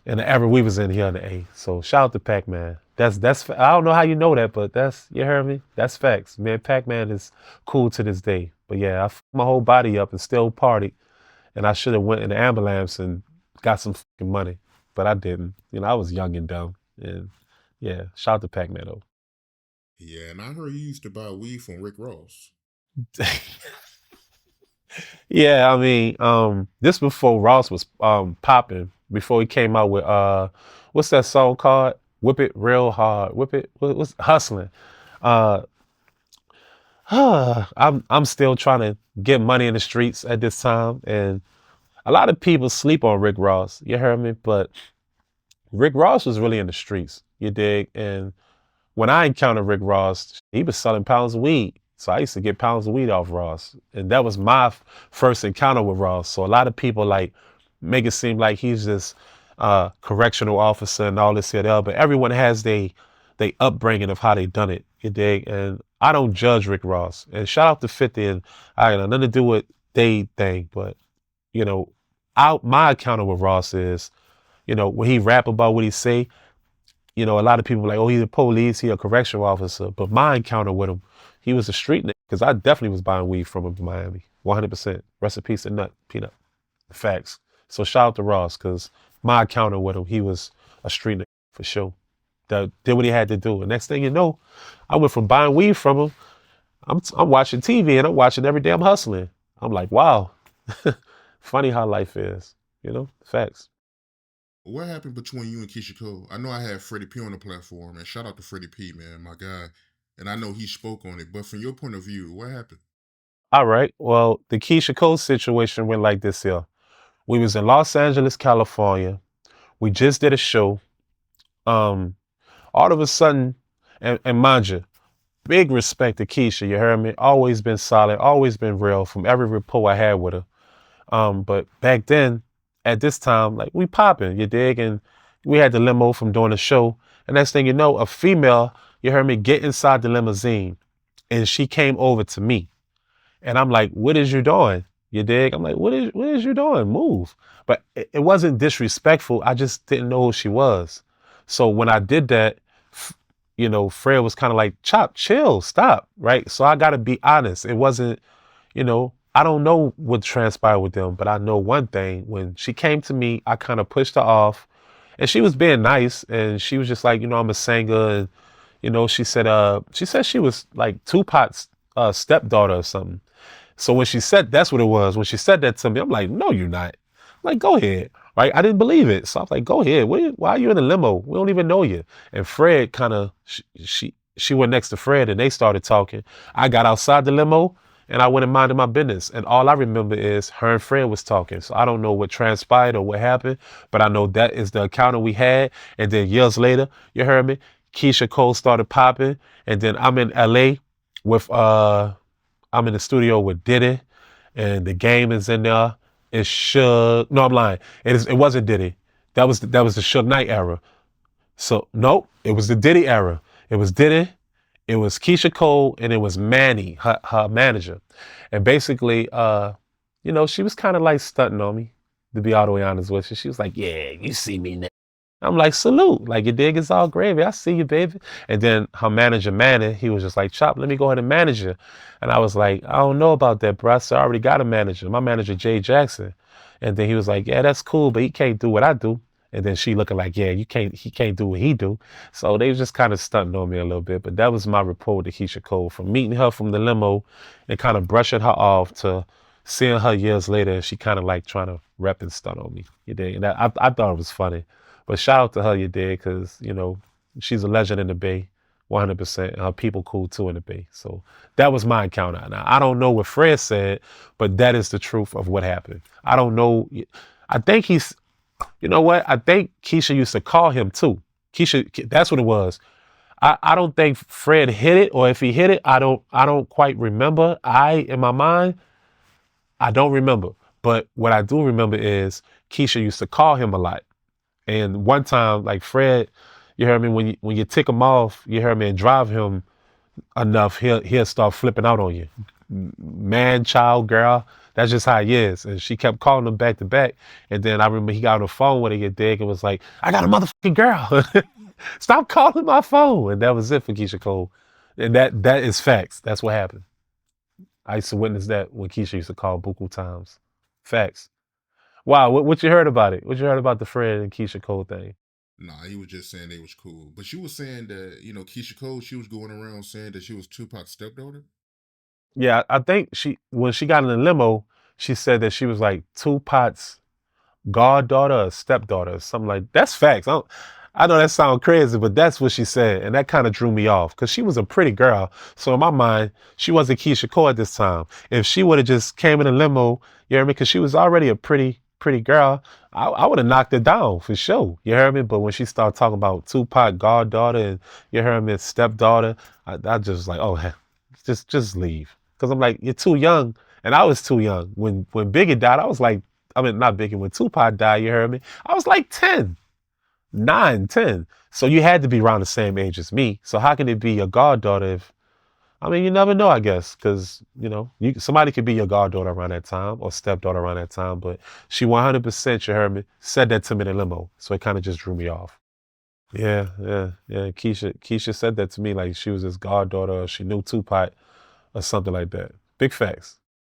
era we was in here in the A. So shout out to Pac-Man. That's I don't know how you know that, but you heard me? That's facts. Man, Pac-Man is cool to this day. But yeah, I fucked my whole body up and still partied. And I should have went in the ambulance and got some fucking money, but I didn't. I was young and dumb. And yeah, shout out to Pac-Man though.
Yeah, and I heard you used to buy weed from Rick Ross.
Yeah, I mean, this before Ross was popping, before he came out with what's that song called? Whip It Real Hard. What's Hustling. I'm still trying to get money in the streets at this time, and a lot of people sleep on Rick Ross. You heard me? But Rick Ross was really in the streets. You dig? And when I encountered Rick Ross, he was selling pounds of weed. So I used to get pounds of weed off Ross. And that was my first encounter with Ross. So a lot of people make it seem like he's this correctional officer and all this here, but everyone has they upbringing of how they done it. You dig? And I don't judge Rick Ross. And shout out to 50, and I got nothing to do with they thing, but my encounter with Ross is, when he rap about what he say, a lot of people are like, oh, he's a police, he a correctional officer. But my encounter with him, he was a street nigga, because I definitely was buying weed from him in Miami, 100%. Rest in peace and nut, peanut. Facts. So shout out to Ross, because my encounter with him, he was a street nigga for sure. That did what he had to do. And next thing you know, I went from buying weed from him, I'm watching TV and I'm watching every day I'm hustling. I'm like, wow. Funny how life is, facts.
What happened between you and Keyshia Cole? I know I had Freddie P on the platform, and shout out to Freddie P, man, my guy. And I know he spoke on it, but from your point of view, what happened?
All right. Well, the Keyshia Cole situation went like this here. We was in Los Angeles, California. We just did a show. All of a sudden, and mind you, big respect to Keyshia, you heard me? Always been solid, always been real from every rapport I had with her. But back then, at this time, like, we popping, you dig? And we had the limo from doing the show. And next thing you know, a female, you heard me, get inside the limousine. And she came over to me. And I'm like, what is you doing? You dig? I'm like, what is you doing? Move. But it wasn't disrespectful. I just didn't know who she was. So when I did that, Fred was kind of like, Chop, chill, stop, right? So I got to be honest. It wasn't, I don't know what transpired with them, but I know one thing. When she came to me, I kind of pushed her off, and she was being nice, and she was just like, I'm a singer, and she said she was like Tupac's stepdaughter or something. So when she said, that's what it was. When she said that to me, I'm like, no, you're not. I'm like, go ahead. Right? I didn't believe it. So I was like, go ahead. Why are you in the limo? We don't even know you. And Fred kind of, she went next to Fred and they started talking. I got outside the limo and I went and minded my business. And all I remember is her and Fred was talking. So I don't know what transpired or what happened, but I know that is the encounter we had. And then years later, you heard me, Keyshia Cole started popping. And then I'm in LA with, I'm in the studio with Diddy, and the Game is in there. It's Suge. No, I'm lying. It wasn't Diddy. That was the Suge Knight era. So nope, it was the Diddy era. It was Diddy, it was Keyshia Cole, and it was Manny, her manager. And basically, she was kind of like stunting on me. to be all the way honest with you. She was like, yeah, you see me now. I'm like, salute. Like, your dig is all gravy. I see you, baby. And then her manager, Manny, he was just like, Chop, let me go ahead and manage you. And I was like, I don't know about that, bro. I said, I already got a manager. My manager, Jay Jackson. And then he was like, yeah, that's cool, but he can't do what I do. And then she looking like, yeah, he can't do what he do. So they was just kind of stunting on me a little bit. But that was my rapport to Keyshia Cole, from meeting her from the limo and kind of brushing her off to seeing her years later, and she kind of like trying to rep and stunt on me. You dig? And I thought it was funny. But shout out to her, you dig, because, you know, she's a legend in the Bay, 100%. And her people cool too in the Bay. So that was my encounter. Now, I don't know what Fred said, but that is the truth of what happened. I don't know. I think he's, you know what? I think Keyshia used to call him too. Keyshia, that's what it was. I don't think Fred hit it, or if he hit it, I don't quite remember. In my mind, I don't remember. But what I do remember is Keyshia used to call him a lot. And one time, like Fred, you heard me, when you tick him off, you heard me, and drive him enough, he'll start flipping out on you. Man, child, girl. That's just how he is. And she kept calling him back to back. And then I remember he got on the phone with her, you dig, and was like, I got a motherfucking girl. Stop calling my phone. And that was it for Keyshia Cole. And that is facts. That's what happened. I used to witness that when Keyshia used to call buku times. Facts. Wow, what you heard about it? What you heard about the Fred and Keyshia Cole thing?
Nah, he was just saying they was cool. But she was saying that, you know, Keyshia Cole, she was going around saying that she was Tupac's stepdaughter.
Yeah, I think when she got in the limo, she said that she was like Tupac's goddaughter or stepdaughter or something like. That's facts. I know that sounds crazy, but that's what she said, and that kind of drew me off because she was a pretty girl. So in my mind, she wasn't Keyshia Cole at this time. If she would have just came in a limo, you hear me? Because she was already a pretty girl, I would have knocked her down for sure. You hear me? But when she started talking about Tupac goddaughter and you hear me, stepdaughter, I just like, oh, just leave. Because I'm like, you're too young, and I was too young when Biggie died. I was like, I mean, not Biggie. When Tupac died, you heard me? I was like 10. 9, 10. So you had to be around the same age as me. So how can it be your goddaughter if, I mean, you never know, I guess, because, you know, somebody could be your goddaughter around that time or stepdaughter around that time, but she 100%, you heard me, said that to me in the limo. So it kind of just drew me off. Yeah. Keyshia said that to me like she was his goddaughter or she knew Tupac or something like that. Big facts.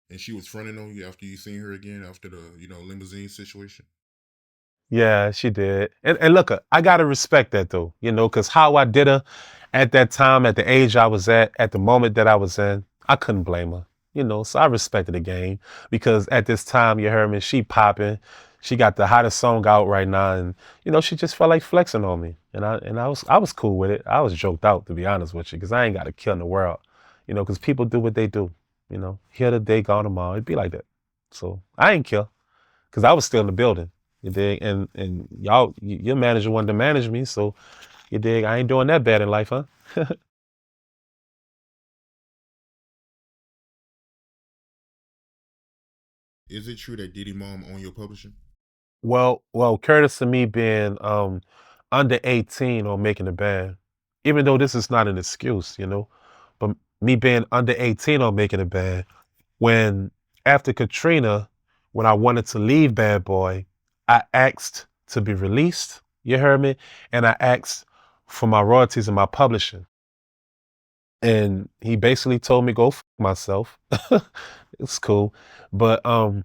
And she was fronting on you after you seen her again after the, you know, limousine situation.
Yeah, she did. And look, I gotta respect that though, you know, because how I did her at that time, at the age I was at the moment that I was in, I couldn't blame her, you know. So I respected the game because at this time, you heard me, she popping, she got the hottest song out right now, and you know, she just felt like flexing on me, and I was cool with it. I was joked out, to be honest with you, because I ain't got a kill in the world, you know, because people do what they do, you know. Here today, gone tomorrow. It'd be like that. So I ain't kill because I was still in the building. You dig? And y'all, your manager wanted to manage me, so you dig? I ain't doing that bad in life, huh?
Is it true that Diddy mom own your publishing?
Well, Curtis and me being under 18 on making the band, even though this is not an excuse, you know, but me being under 18 on making a band, when after Katrina, when I wanted to leave Bad Boy, I asked to be released, you heard me? And I asked for my royalties and my publishing. And he basically told me go f myself. It's cool. But I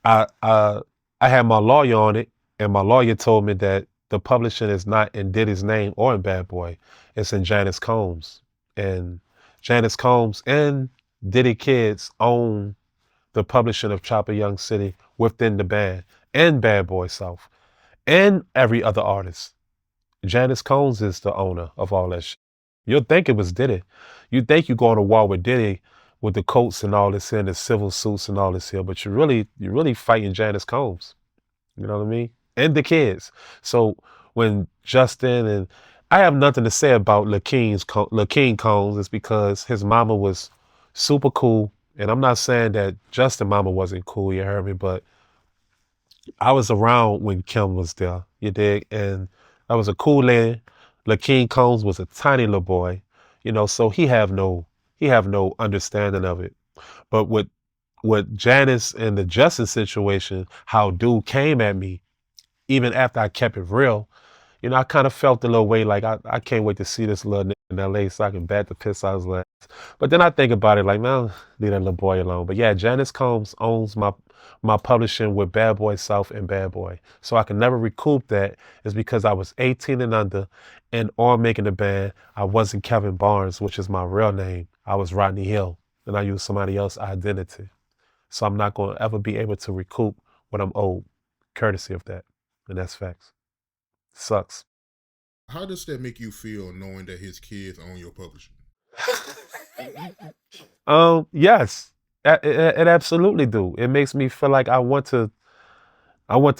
I I had my lawyer on it, and my lawyer told me that the publishing is not in Diddy's name or in Bad Boy. It's in Janice Combs. And Janice Combs and Diddy Kids own the publishing of Chopper Young City within the band and Bad Boy South and every other artist. Janice Combs is the owner of all that shit. You'll think it was Diddy. You think you go on a war with Diddy with the coats and all this here and the civil suits and all this here, but you're really fighting Janice Combs. You know what I mean? And the kids. So when Justin and I have nothing to say about Lakeem Combs is because his mama was super cool. And I'm not saying that Justin mama wasn't cool, you heard me, but I was around when Kim was there, you dig? And I was a cool lady. Lakeem Combs was a tiny little boy, you know, so he have no understanding of it. But with with Janice and the Justin situation, how dude came at me, even after I kept it real, I kind of felt a little way like I can't wait to see this little nigga in LA so I can bat the piss out his legs. But then I think about it like, man, leave that little boy alone. But yeah, Janice Combs owns my publishing with Bad Boy South and Bad Boy. So I can never recoup that. Is because I was 18 and under and on making the band. I wasn't Kevin Barnes, which is my real name. I was Rodney Hill and I used somebody else's identity. So I'm not going to ever be able to recoup what I'm owed, courtesy of that. And that's facts. Sucks.
How does that make you feel knowing that his kids own your publishing?
Yes, it absolutely do. It makes me feel like I want to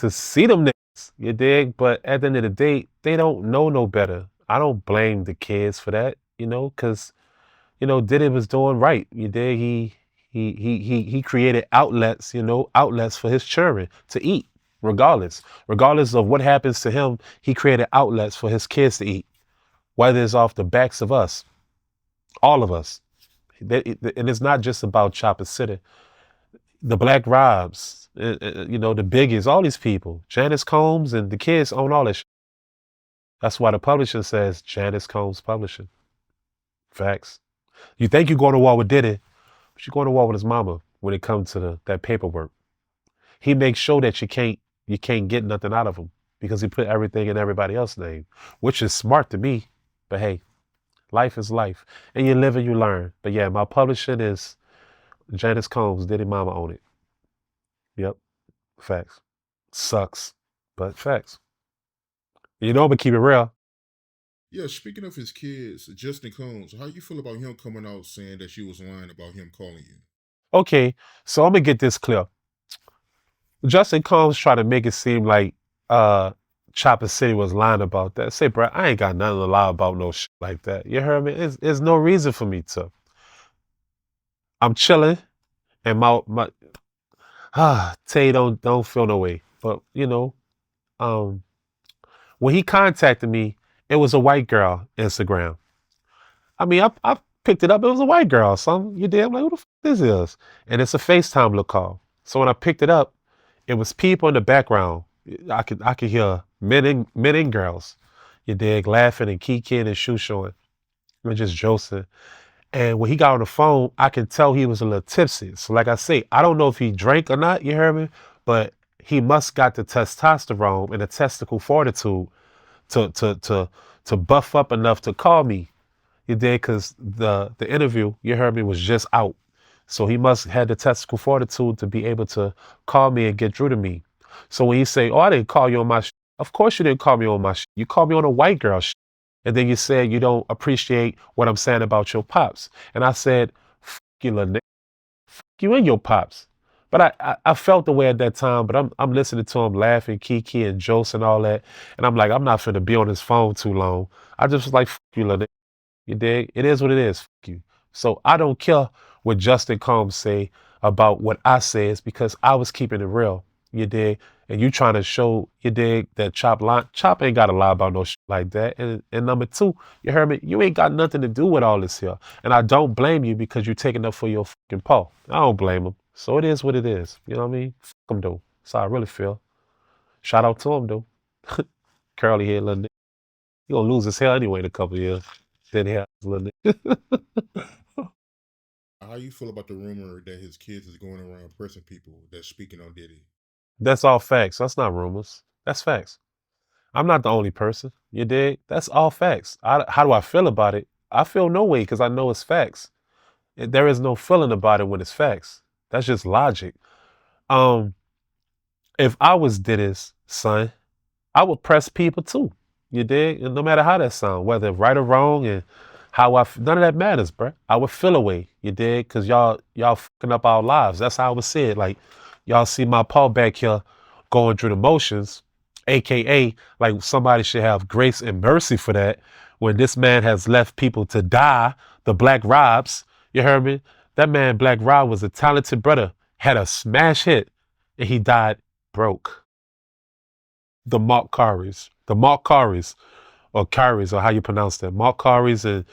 see them niggas, you dig? But at the end of the day, they don't know no better. I don't blame the kids for that, because, Diddy was doing right, you dig? He created outlets, outlets for his children to eat, regardless of what happens to him. He created outlets for his kids to eat, whether it's off the backs of us, all of us. And it's not just about Chopper City. The Black Robs, the Biggies, all these people, Janice Combs and the kids own all this shit. That's why the publisher says Janice Combs Publishing. Facts. You think you're going to war with Diddy, but you're going to war with his mama when it comes to that paperwork. He makes sure that you can't get nothing out of him because he put everything in everybody else's name, which is smart to me. But hey, life is life. And you live and you learn. But yeah, my publishing is Janice Combs, Diddy Mama own it. Yep. Facts. Sucks. But facts. I'm going to keep it real.
Yeah, speaking of his kids, Justin Combs, how you feel about him coming out saying that she was lying about him calling you?
Okay, so I'm going to get this clear. Justin Combs tried to make it seem like Chopper City was lying about that. Say, bro, I ain't got nothing to lie about no shit like that. You heard me? There's no reason for me to. I'm chilling, and my Tay don't feel no way. But when he contacted me, it was a white girl Instagram. I mean, I picked it up. It was a white girl. So you did. I'm like, who the fuck this is? And it's a FaceTime look call. So when I picked it up, it was people in the background. I could hear men and girls. You dig, laughing and kicking and shoe showing. And just Joseph. And when he got on the phone, I could tell he was a little tipsy. So like I say, I don't know if he drank or not, you heard me? But he must got the testosterone and the testicle fortitude to buff up enough to call me. You did, because the interview, you heard me, was just out. So he must have had the testicle fortitude to be able to call me and get through to me. So when you say, oh, I didn't call you on my shit. Of course you didn't call me on my shit. You called me on a white girl shit. And then you said you don't appreciate what I'm saying about your pops. And I said, fuck you, little nigga. Fuck you and your pops. But I felt the way at that time, but I'm listening to him laughing, Kiki and Jose and all that. And I'm like, I'm not finna be on his phone too long. I just was like, fuck you, little nigga. You dig? It is what it is. Fuck you. So I don't care what Justin Combs say about what I say. It's because I was keeping it real. You dig? And you trying to show, you dig, that Chop ain't got to lie about no shit like that. And number two, you heard me? You ain't got nothing to do with all this here. And I don't blame you because you're taking up for your fucking paw. I don't blame him. So it is what it is. You know what I mean? Fuck him, though. That's how I really feel. Shout out to him, though. Curly head little nigga. He gonna lose his hair anyway in a couple years. Then he has a little nigga.
How you feel about the rumor that his kids is going around pressing people that's speaking on Diddy?
That's all facts. That's not rumors. That's facts. I'm not the only person. You dig? That's all facts. How do I feel about it? I feel no way because I know it's facts. There is no feeling about it when it's facts. That's just logic. If I was Diddy's son, I would press people too. You dig? And no matter how that sound, whether right or wrong, and none of that matters, bruh. I would feel away. You dig? Because y'all fucking up our lives. That's how I would say it. Like, y'all see my paw back here going through the motions, AKA, like somebody should have grace and mercy for that when this man has left people to die, the Black Robs. You heard me? That man, Black Rob, was a talented brother, had a smash hit, and he died broke. The Mark Caris, or Caris, or how you pronounce that. Mark Caris and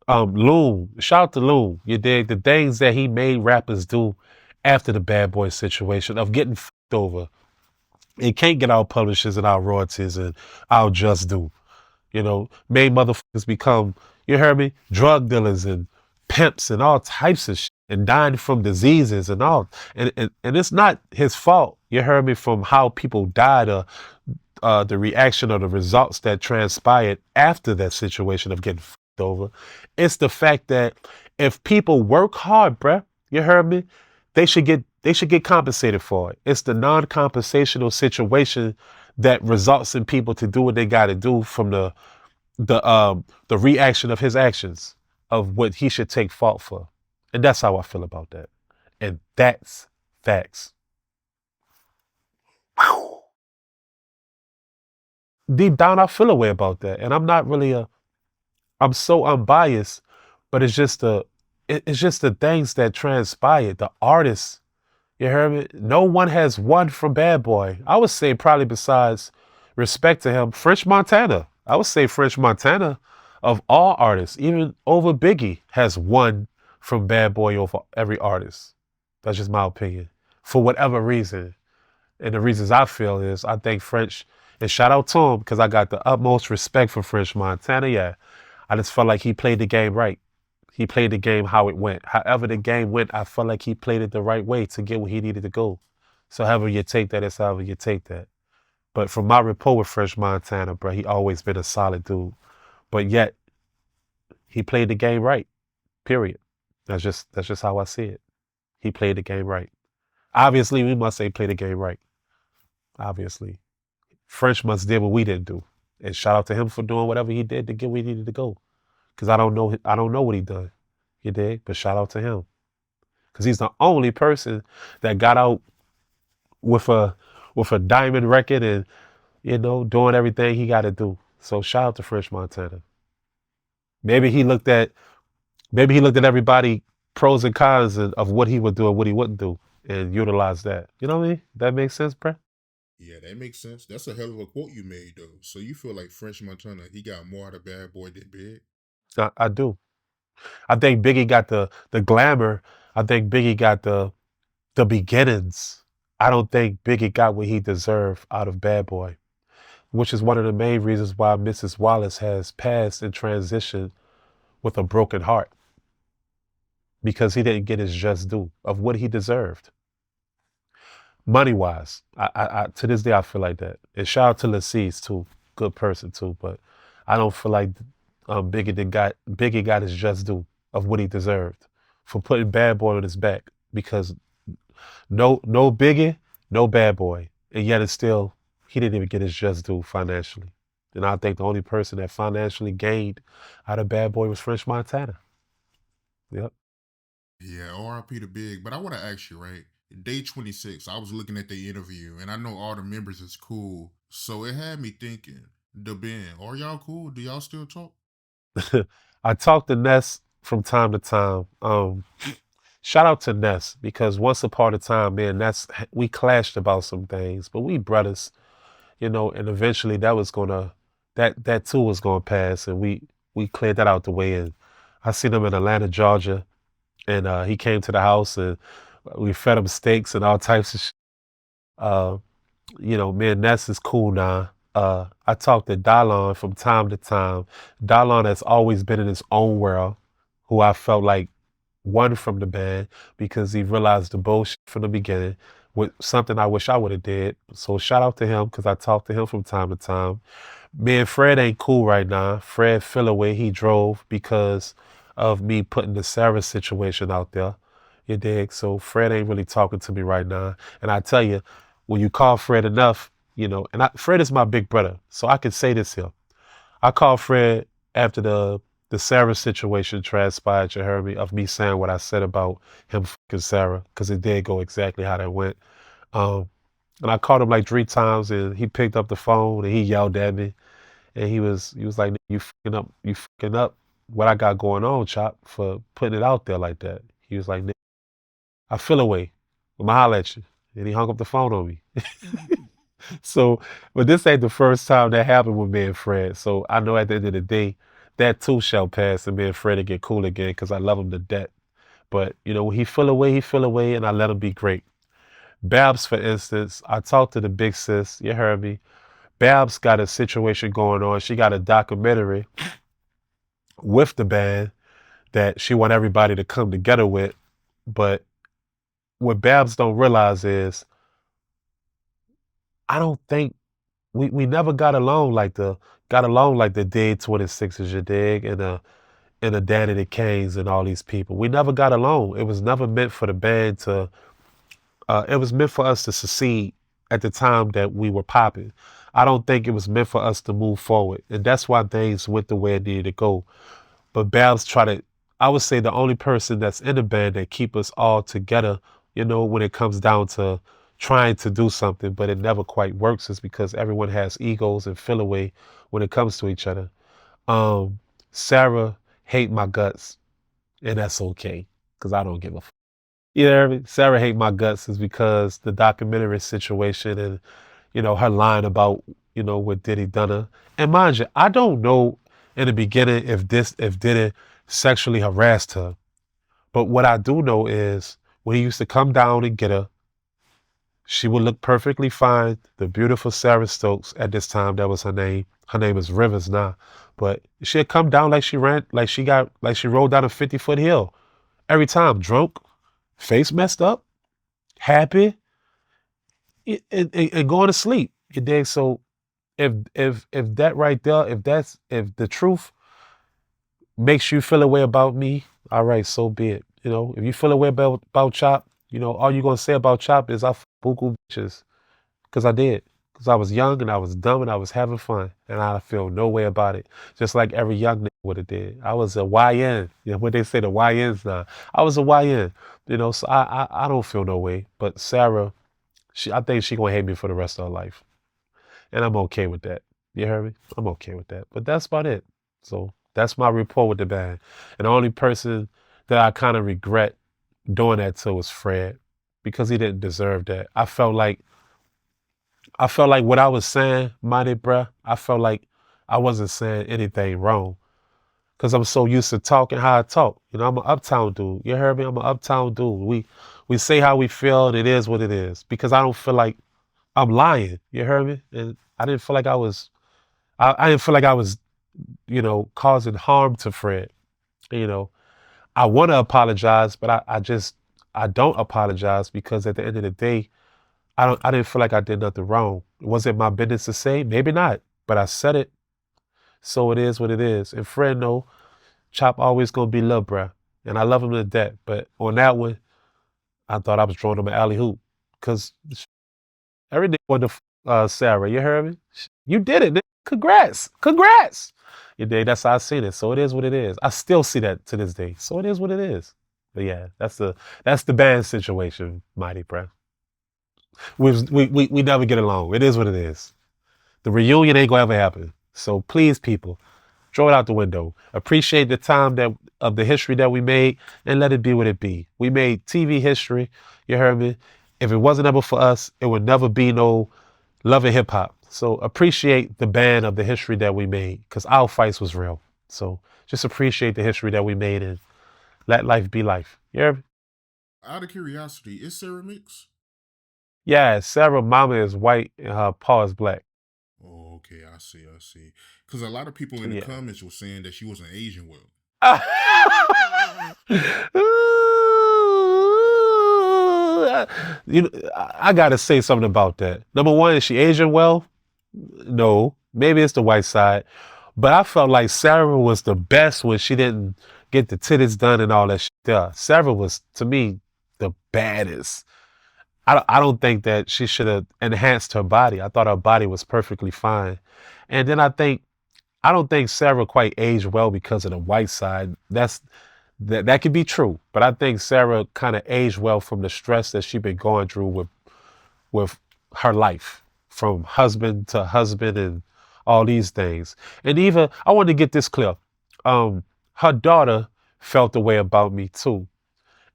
Loon, shout out to Loon. You dig the things that he made rappers do after the Bad Boy situation of getting fucked over. It can't get our publishers and our royalties and our just due. Made motherfuckers become, you heard me, drug dealers and pimps and all types of shit and dying from diseases and all. And it's not his fault, you heard me, from how people died or the reaction or the results that transpired after that situation of getting fucked over. It's the fact that if people work hard, bruh, you heard me, they should get compensated for it. It's the non-compensational situation that results in people to do what they got to do from the reaction of his actions of what he should take fault for. And that's how I feel about that. And that's facts. Whew. Deep down, I feel a way about that. And I'm not really I'm so unbiased, but it's just the things that transpired, the artists. You heard me? No one has won from Bad Boy. I would say probably, besides respect to him, French Montana. I would say French Montana, of all artists, even over Biggie, has won from Bad Boy over every artist. That's just my opinion. For whatever reason. And the reasons I feel is I think French, and shout out to him because I got the utmost respect for French Montana. Yeah. I just felt like he played the game right. He played the game how it went. However the game went, I felt like he played it the right way to get where he needed to go. So however you take that, it's however you take that. But from my rapport with French Montana, bro, he always been a solid dude. But yet, he played the game right. Period. That's just how I see it. He played the game right. Obviously, we must say play the game right. Obviously. French must did what we didn't do. And shout out to him for doing whatever he did to get where he needed to go. Because I don't know what he done. You dig? But shout out to him. Because he's the only person that got out with a diamond record and, doing everything he got to do. So shout out to French Montana. Maybe he looked at everybody pros and cons of what he would do and what he wouldn't do and utilize that. You know what I mean? That makes sense, bruh?
Yeah, that makes sense. That's a hell of a quote you made, though. So you feel like French Montana, he got more out of Bad Boy than Big?
I do. I think Biggie got the glamour. I think Biggie got the beginnings. I don't think Biggie got what he deserved out of Bad Boy, which is one of the main reasons why Mrs. Wallace has passed and transitioned with a broken heart, because he didn't get his just due of what he deserved. Money-wise, I to this day, I feel like that. And shout out to Lacease, too. Good person, too. But I don't feel like Biggie got his just due of what he deserved for putting Bad Boy on his back, because no Biggie, no Bad Boy. And yet it's still, he didn't even get his just due financially. And I think the only person that financially gained out of Bad Boy was French Montana. Yep.
Yeah, RIP to Big. But I want to ask you, right? Day 26, I was looking at the interview, and I know all the members is cool. So it had me thinking, the band, are y'all cool? Do y'all still talk?
I talk to Ness from time to time. Shout out to Ness, because once upon a time, man, we clashed about some things, but we brothers, and eventually that too was gonna pass, and we cleared that out the way. And I seen him in Atlanta, Georgia, and he came to the house and we fed him steaks and all types of shit. Me and Ness is cool now. I talk to Dallon from time to time. Dallon has always been in his own world, who I felt like won from the band because he realized the bullshit from the beginning, with something I wish I would have did. So shout out to him, because I talk to him from time to time. Me and Fred ain't cool right now. Fred fell away. He drove because of me putting the Sarah situation out there. You dig? So Fred ain't really talking to me right now. And I tell you, when you call Fred enough, Fred is my big brother, so I can say this here. I called Fred after the Sarah situation transpired, you heard me, of me saying what I said about him fucking Sarah, because it did go exactly how that went. And I called him like 3 times, and he picked up the phone and he yelled at me, and he was like, you fucking up what I got going on, Chop, for putting it out there like that. He was like, I feel away. I'ma holler at you. And he hung up the phone on me. So, but this ain't the first time that happened with me and Fred. So I know at the end of the day, that too shall pass, and me and Fred get cool again because I love him to death. But when he feel away, and I let him be great. Babs, for instance, I talked to the big sis. You heard me. Babs got a situation going on. She got a documentary with the band that she want everybody to come together with. But what Babs don't realize is I don't think we never got along like the Dig 26s, you dig, and the Danny the Canes and all these people. We never got along. It was never meant for the band to it was meant for us to succeed at the time that we were popping. I don't think it was meant for us to move forward. And that's why things went the way it needed to go. But Babs I would say the only person that's in the band that keep us all together, when it comes down to trying to do something, but it never quite works, is because everyone has egos and feel away when it comes to each other. Sarah hate my guts, and that's okay, because I don't give a You know what I mean? Sarah hate my guts is because the documentary situation and, her line about, what Diddy done her. And mind you, I don't know in the beginning if Diddy sexually harassed her. But what I do know is when he used to come down and get her, she would look perfectly fine. The beautiful Sarah Stokes at this time, that was her name. Her name is Rivers now. But she'd come down like she rolled down a 50-foot hill. Every time, drunk, face messed up, happy, and going to sleep. You dig? So if that right there, if the truth makes you feel a way about me, all right, so be it. If you feel a way about Chop, all you're gonna say about Chop is I buku bitches. Cause I did. Cause I was young and I was dumb and I was having fun. And I feel no way about it. Just like every young nigga would have did. I was a YN. What they say the YNs now. I was a YN. So I don't feel no way. But Sarah, I think she gonna hate me for the rest of her life. And I'm okay with that. You heard me? I'm okay with that. But that's about it. So that's my rapport with the band. And the only person that I kind of regret doing that to was Fred. Because he didn't deserve that. I felt like what I was saying, mighty bruh, I felt like I wasn't saying anything wrong. Because I'm so used to talking how I talk. I'm an uptown dude. You heard me? I'm an uptown dude. We say how we feel, and it is what it is. Because I don't feel like I'm lying. You heard me? And I didn't feel like I was, I didn't feel like I was, causing harm to Fred. I want to apologize, but I don't apologize because at the end of the day, I didn't feel like I did nothing wrong. Was it my business to say? Maybe not, but I said it. So it is what it is. And Fred know, Chop always gonna be love, bruh. And I love him to death. But on that one, I thought I was throwing him an alley hoop. Cause everything wanted to Sarah, you heard me? You did it, nigga. Congrats. You dig? That's how I seen it. So it is what it is. I still see that to this day. So it is what it is. But yeah, that's the band situation, mighty bruh. We never get along. It is what it is. The reunion ain't gonna ever happen. So please, people, throw it out the window. Appreciate the time of the history that we made and let it be what it be. We made TV history. You heard me? If it wasn't ever for us, it would never be no Love and Hip Hop. So appreciate the band of the history that we made because our fights was real. So just appreciate the history that we made and let life be life. You heard me?
Out of curiosity, is Sarah mixed?
Yeah, Sarah mama is white and her pa is black.
Oh, okay, I see. Because a lot of people in the comments were saying that she wasn't Asian well.
I gotta say something about that. Number one, is she Asian well? No, maybe it's the white side. But I felt like Sarah was the best when she didn't get the titties done and all that shit. Sarah was, to me, the baddest. I don't think that she should have enhanced her body. I thought her body was perfectly fine. And then I don't think Sarah quite aged well because of the white side. That could be true. But I think Sarah kind of aged well from the stress that she's been going through with her life, from husband to husband and all these things. And even, I want to get this clear. Her daughter felt the way about me too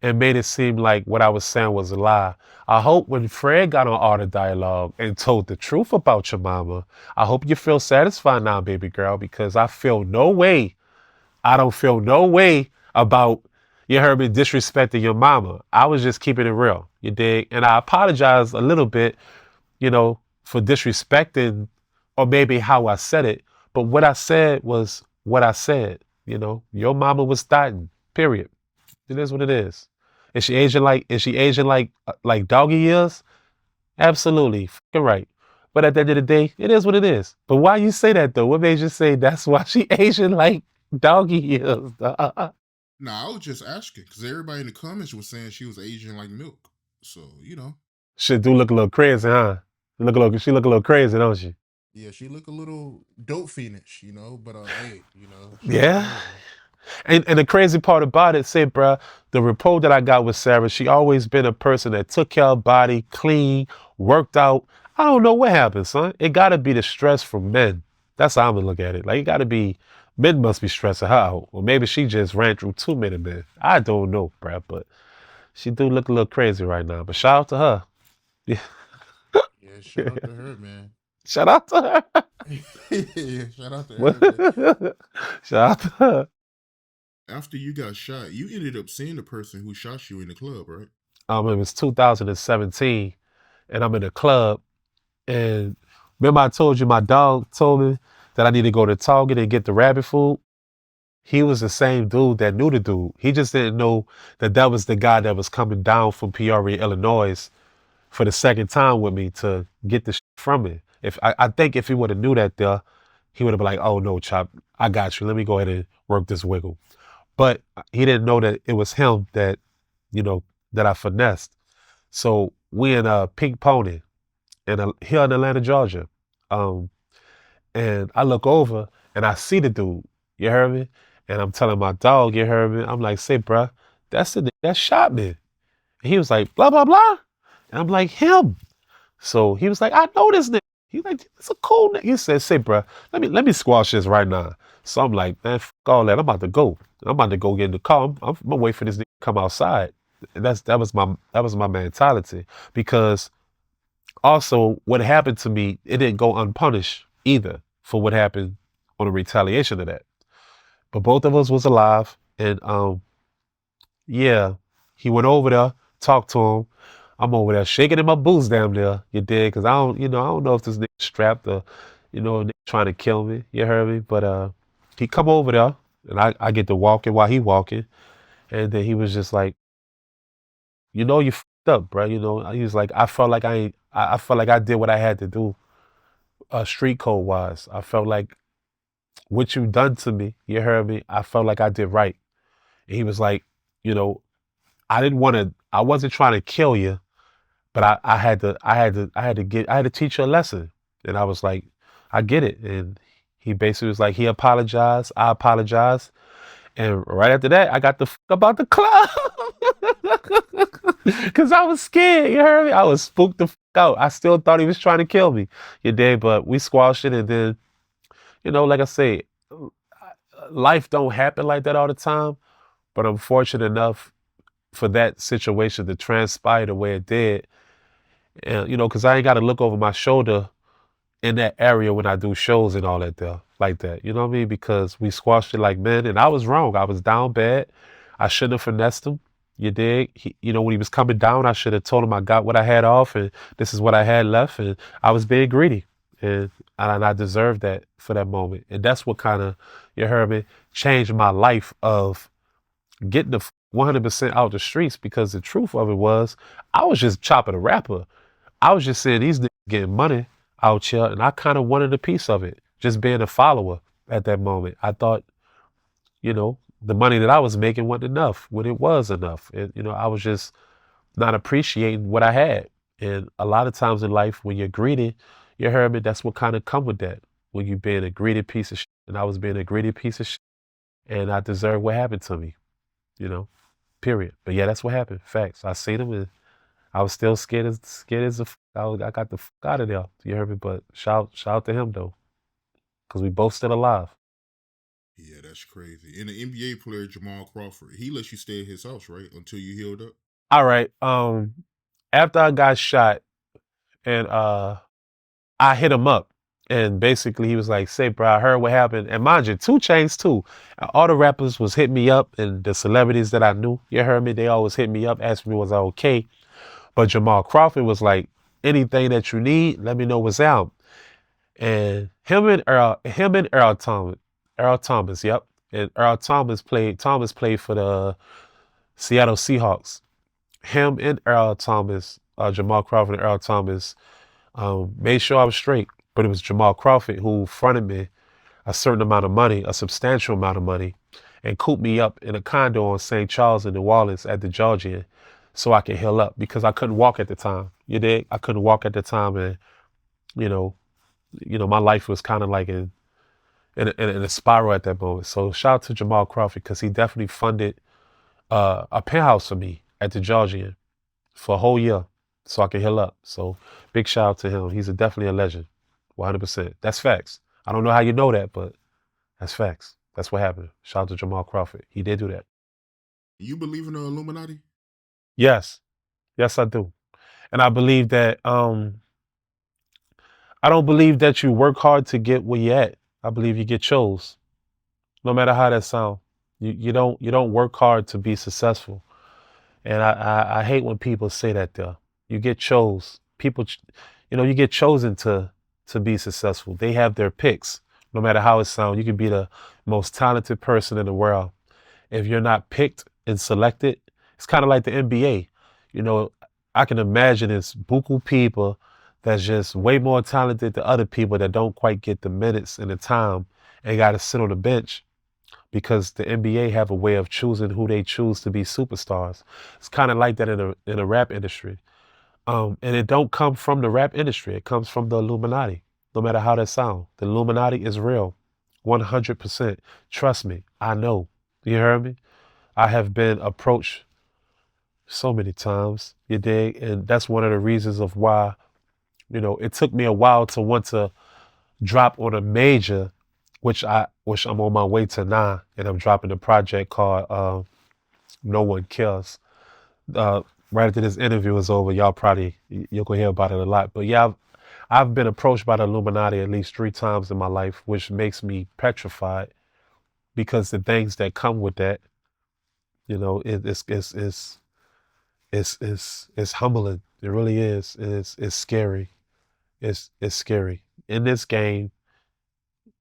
and made it seem like what I was saying was a lie. I hope when Fred got on Art of Dialogue and told the truth about your mama, I hope you feel satisfied now, baby girl, because I feel no way I don't feel no way about, you heard me, disrespecting your mama. I was just keeping it real. You dig? And I apologize a little bit, for disrespecting or maybe how I said it. But what I said was what I said. Your mama was starting. Period. It is what it is. Is she Asian like doggy years? Absolutely. Fucking right. But at the end of the day, it is what it is. But why you say that though? What made you say that's why she Asian like doggy years?
Nah, I was just asking because everybody in the comments was saying she was Asian like milk. So,
Shit do look a little crazy, huh? She look a little crazy, don't she?
Yeah, she look a little dope fiendish, but hey, shout out to
Yeah.
her, man.
And the crazy part about it, say, bruh, the rapport that I got with Sarah, she always been a person that took care of her body, clean, worked out. I don't know what happened, son. It gotta be the stress from men. That's how I'm gonna look at it. Like, it gotta be, men must be stressing her out. Or maybe she just ran through too many men. I don't know, bruh, but she do look a little crazy right now. But shout out to her.
Yeah, shout out to her, man.
Shout out to her.
Yeah, shout out to her, man.
Shout out to her.
After you got shot, you ended up seeing the person who shot you in the club, right?
It was 2017, and I'm in a club. And remember I told you my dog told me that I need to go to Target and get the rabbit food? He was the same dude that knew the dude. He just didn't know that that was the guy that was coming down from Peoria, Illinois for the second time with me to get the from me. I think if he would have knew that there, he would have been like, oh no, Chop, I got you. Let me go ahead and work this wiggle. But he didn't know that it was him that, that I finessed. So we in a Pink Pony here in Atlanta, Georgia. And I look over and I see the dude. You heard me? And I'm telling my dog, you heard me? I'm like, say, bruh, that's the nigga that shot me. And he was like, blah, blah, blah. And I'm like, him. So he was like, I know this nigga. He's like, it's a cool nigga. He said, say, bruh, let me squash this right now. So I'm like, man, fuck all that. I'm about to go. I'm about to go get in the car. I'm gonna wait for this nigga to come outside. And that was my mentality. Because also, what happened to me, it didn't go unpunished either for what happened on the retaliation of that. But both of us was alive, and yeah, he went over there, talked to him. I'm over there shaking in my boots down there. You did, cause I don't know if this nigga strapped or, nigga trying to kill me. You heard me? But he come over there, and I get to walking while he walking, and then he was just like, you fucked up, bro. He was like, I felt like I felt like I did what I had to do, street code wise. I felt like what you done to me, you heard me, I felt like I did right. And he was like, you know, I wasn't trying to kill you, but I had to teach you a lesson. And I was like, I get it. And he basically was like, he apologized, I apologized. And right after that, I got the fuck about the club. Cause I was scared, you heard me? I was spooked the fuck out. I still thought he was trying to kill me. You did, but we squashed it, and then, like I say, life don't happen like that all the time. But I'm fortunate enough for that situation to transpire the way it did. And because I ain't got to look over my shoulder in that area when I do shows and all that there like that. You know what I mean? Because we squashed it like men, and I was wrong. I was down bad. I shouldn't have finessed him. You dig? When he was coming down, I should have told him I got what I had off, and this is what I had left, and I was being greedy, and I deserved that for that moment, and that's what kind of, you heard me, changed my life of getting the 100% out the streets. Because the truth of it was, I was just chopping a rapper. I was just saying these niggas getting money out here, and I kind of wanted a piece of it, just being a follower at that moment. I thought, the money that I was making wasn't enough when it was enough. And, I was just not appreciating what I had. And a lot of times in life, when you're greedy, you heard me, that's what kind of come with that. When you being a greedy piece of shit. And I was being a greedy piece of shit. And I deserve what happened to me, period. But yeah, that's what happened. Facts. I seen him, and I was still scared as I got the fuck out of there. You heard me? But shout out to him though, because we both still alive.
Yeah, that's crazy. And the NBA player Jamal Crawford, he let you stay at his house, right? Until you healed up?
All right. After I got shot and I hit him up. And basically he was like, say, bro, I heard what happened. And mind you, 2 Chainz too. All the rappers was hitting me up, and the celebrities that I knew, you heard me, they always hit me up, asking me was I okay. But Jamal Crawford was like, anything that you need, let me know what's out. And him and Earl Thomas, yep. And Thomas played for the Seattle Seahawks. Him and Earl Thomas, Jamal Crawford and Earl Thomas, made sure I was straight. But it was Jamal Crawford who fronted me a certain amount of money, a substantial amount of money, and cooped me up in a condo on St. Charles in New Orleans at the Georgian so I could heal up, because I couldn't walk at the time. You dig? I couldn't walk at the time, and you know, my life was kind of like in a spiral at that moment. So shout out to Jamal Crawford, because he definitely funded a penthouse for me at the Georgian for a whole year so I could heal up. So big shout out to him. He's definitely a legend. 100%. That's facts. I don't know how you know that, but that's facts. That's what happened. Shout out to Jamal Crawford. He did do that.
You believe in the Illuminati?
Yes. Yes, I do. And I believe that I don't believe that you work hard to get where you're at. I believe you get chose. No matter how that sounds. You don't work hard to be successful. And I hate when people say that there. You get chose. People, you get chosen to be successful. They have their picks. No matter how it sounds, you can be the most talented person in the world. If you're not picked and selected, it's kind of like the NBA. I can imagine it's buku people that's just way more talented than other people that don't quite get the minutes and the time and got to sit on the bench, because the NBA have a way of choosing who they choose to be superstars. It's kind of like that in the rap industry. And it don't come from the rap industry. It comes from the Illuminati. No matter how that sounds, the Illuminati is real, 100%. Trust me, I know. You heard me? I have been approached so many times, you dig? And that's one of the reasons of why, it took me a while to want to drop on a major, which I'm on my way to now, and I'm dropping a project called No One Cares. Right after this interview is over, you'll go hear about it a lot. But yeah, I've been approached by the Illuminati at least 3 times in my life, which makes me petrified, because the things that come with that, it's humbling. It really is. It's scary. It's scary. In this game,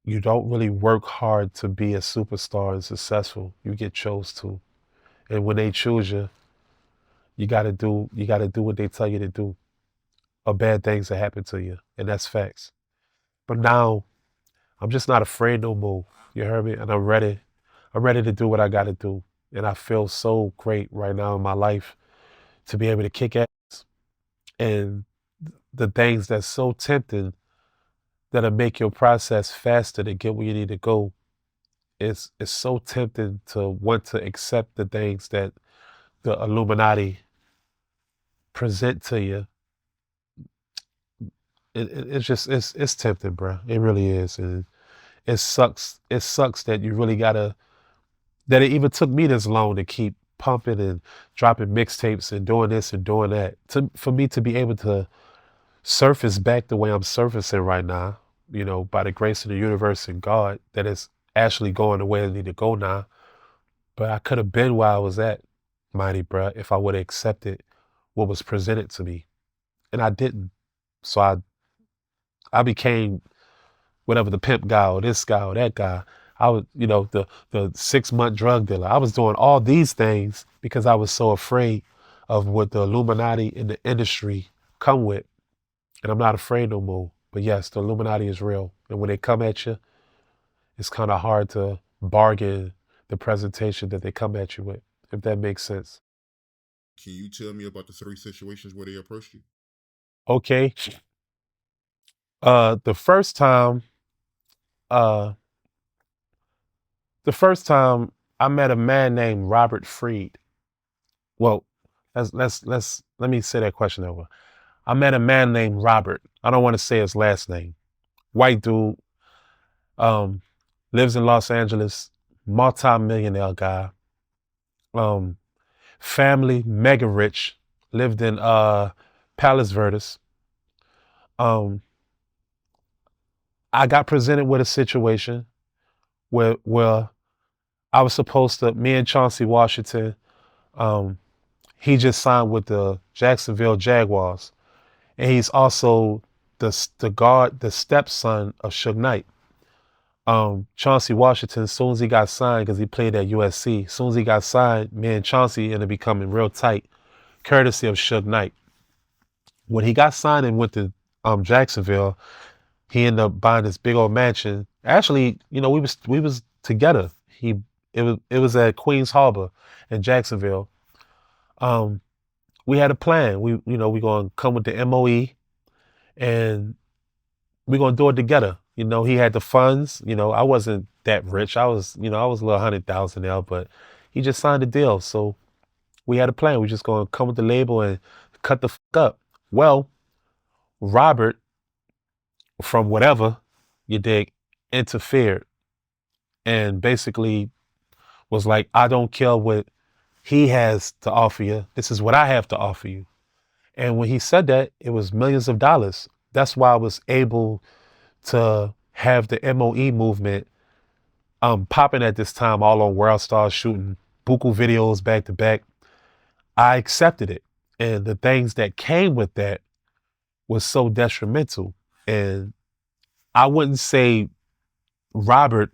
you don't really work hard to be a superstar and successful. You get chose to. And when they choose you, you gotta do what they tell you to do, or bad things that happen to you. And that's facts. But now I'm just not afraid no more. You heard me? And I'm ready. I'm ready to do what I gotta do. And I feel so great right now in my life to be able to kick ass. And the things that's so tempting that'll make your process faster to get where you need to go. It's so tempting to want to accept the things that the Illuminati present to you. It's tempting, bro. It really is. And it sucks. It sucks that you really gotta, that it even took me this long to keep pumping and dropping mixtapes and doing this and doing that, for me to be able to surface back the way I'm surfacing right now, by the grace of the universe and God, that is actually going the way I need to go now. But I could have been where I was at, mighty bruh, if I would have accepted what was presented to me. And I didn't. So I became whatever, the pimp guy or this guy or that guy. I was, the 6-month drug dealer. I was doing all these things because I was so afraid of what the Illuminati in the industry come with. And I'm not afraid no more. But yes, the Illuminati is real. And when they come at you, it's kind of hard to bargain the presentation that they come at you with, if that makes sense.
Can you tell me about the 3 situations where they approached you?
Okay. The first time I met a man named Robert Freed. Well, let me say that question over. I met a man named Robert. I don't want to say his last name. White dude, lives in Los Angeles, multi-millionaire guy. Family, mega rich, lived in Palos Verdes. I got presented with a situation where I was supposed to, me and Chauncey Washington, he just signed with the Jacksonville Jaguars, and he's also the stepson of Suge Knight. Chauncey Washington, as soon as he got signed, because he played at USC, as soon as he got signed, me and Chauncey ended up becoming real tight, courtesy of Suge Knight. When he got signed and went to Jacksonville, he ended up buying this big old mansion. Actually, we was together. It was at Queens Harbor in Jacksonville. We had a plan. We gonna come with the MOE, and we're gonna do it together. He had the funds. I wasn't that rich. I was a little 100,000 there, but he just signed the deal. So we had a plan. We just gonna come with the label and cut the fuck up. Well, Robert, from whatever, you dig, interfered and basically was like, I don't care what he has to offer you. This is what I have to offer you. And when he said that, it was millions of dollars. That's why I was able to have the MOE movement popping at this time, all on World Stars, shooting buku videos back to back. I accepted it. And the things that came with that was so detrimental. And I wouldn't say Robert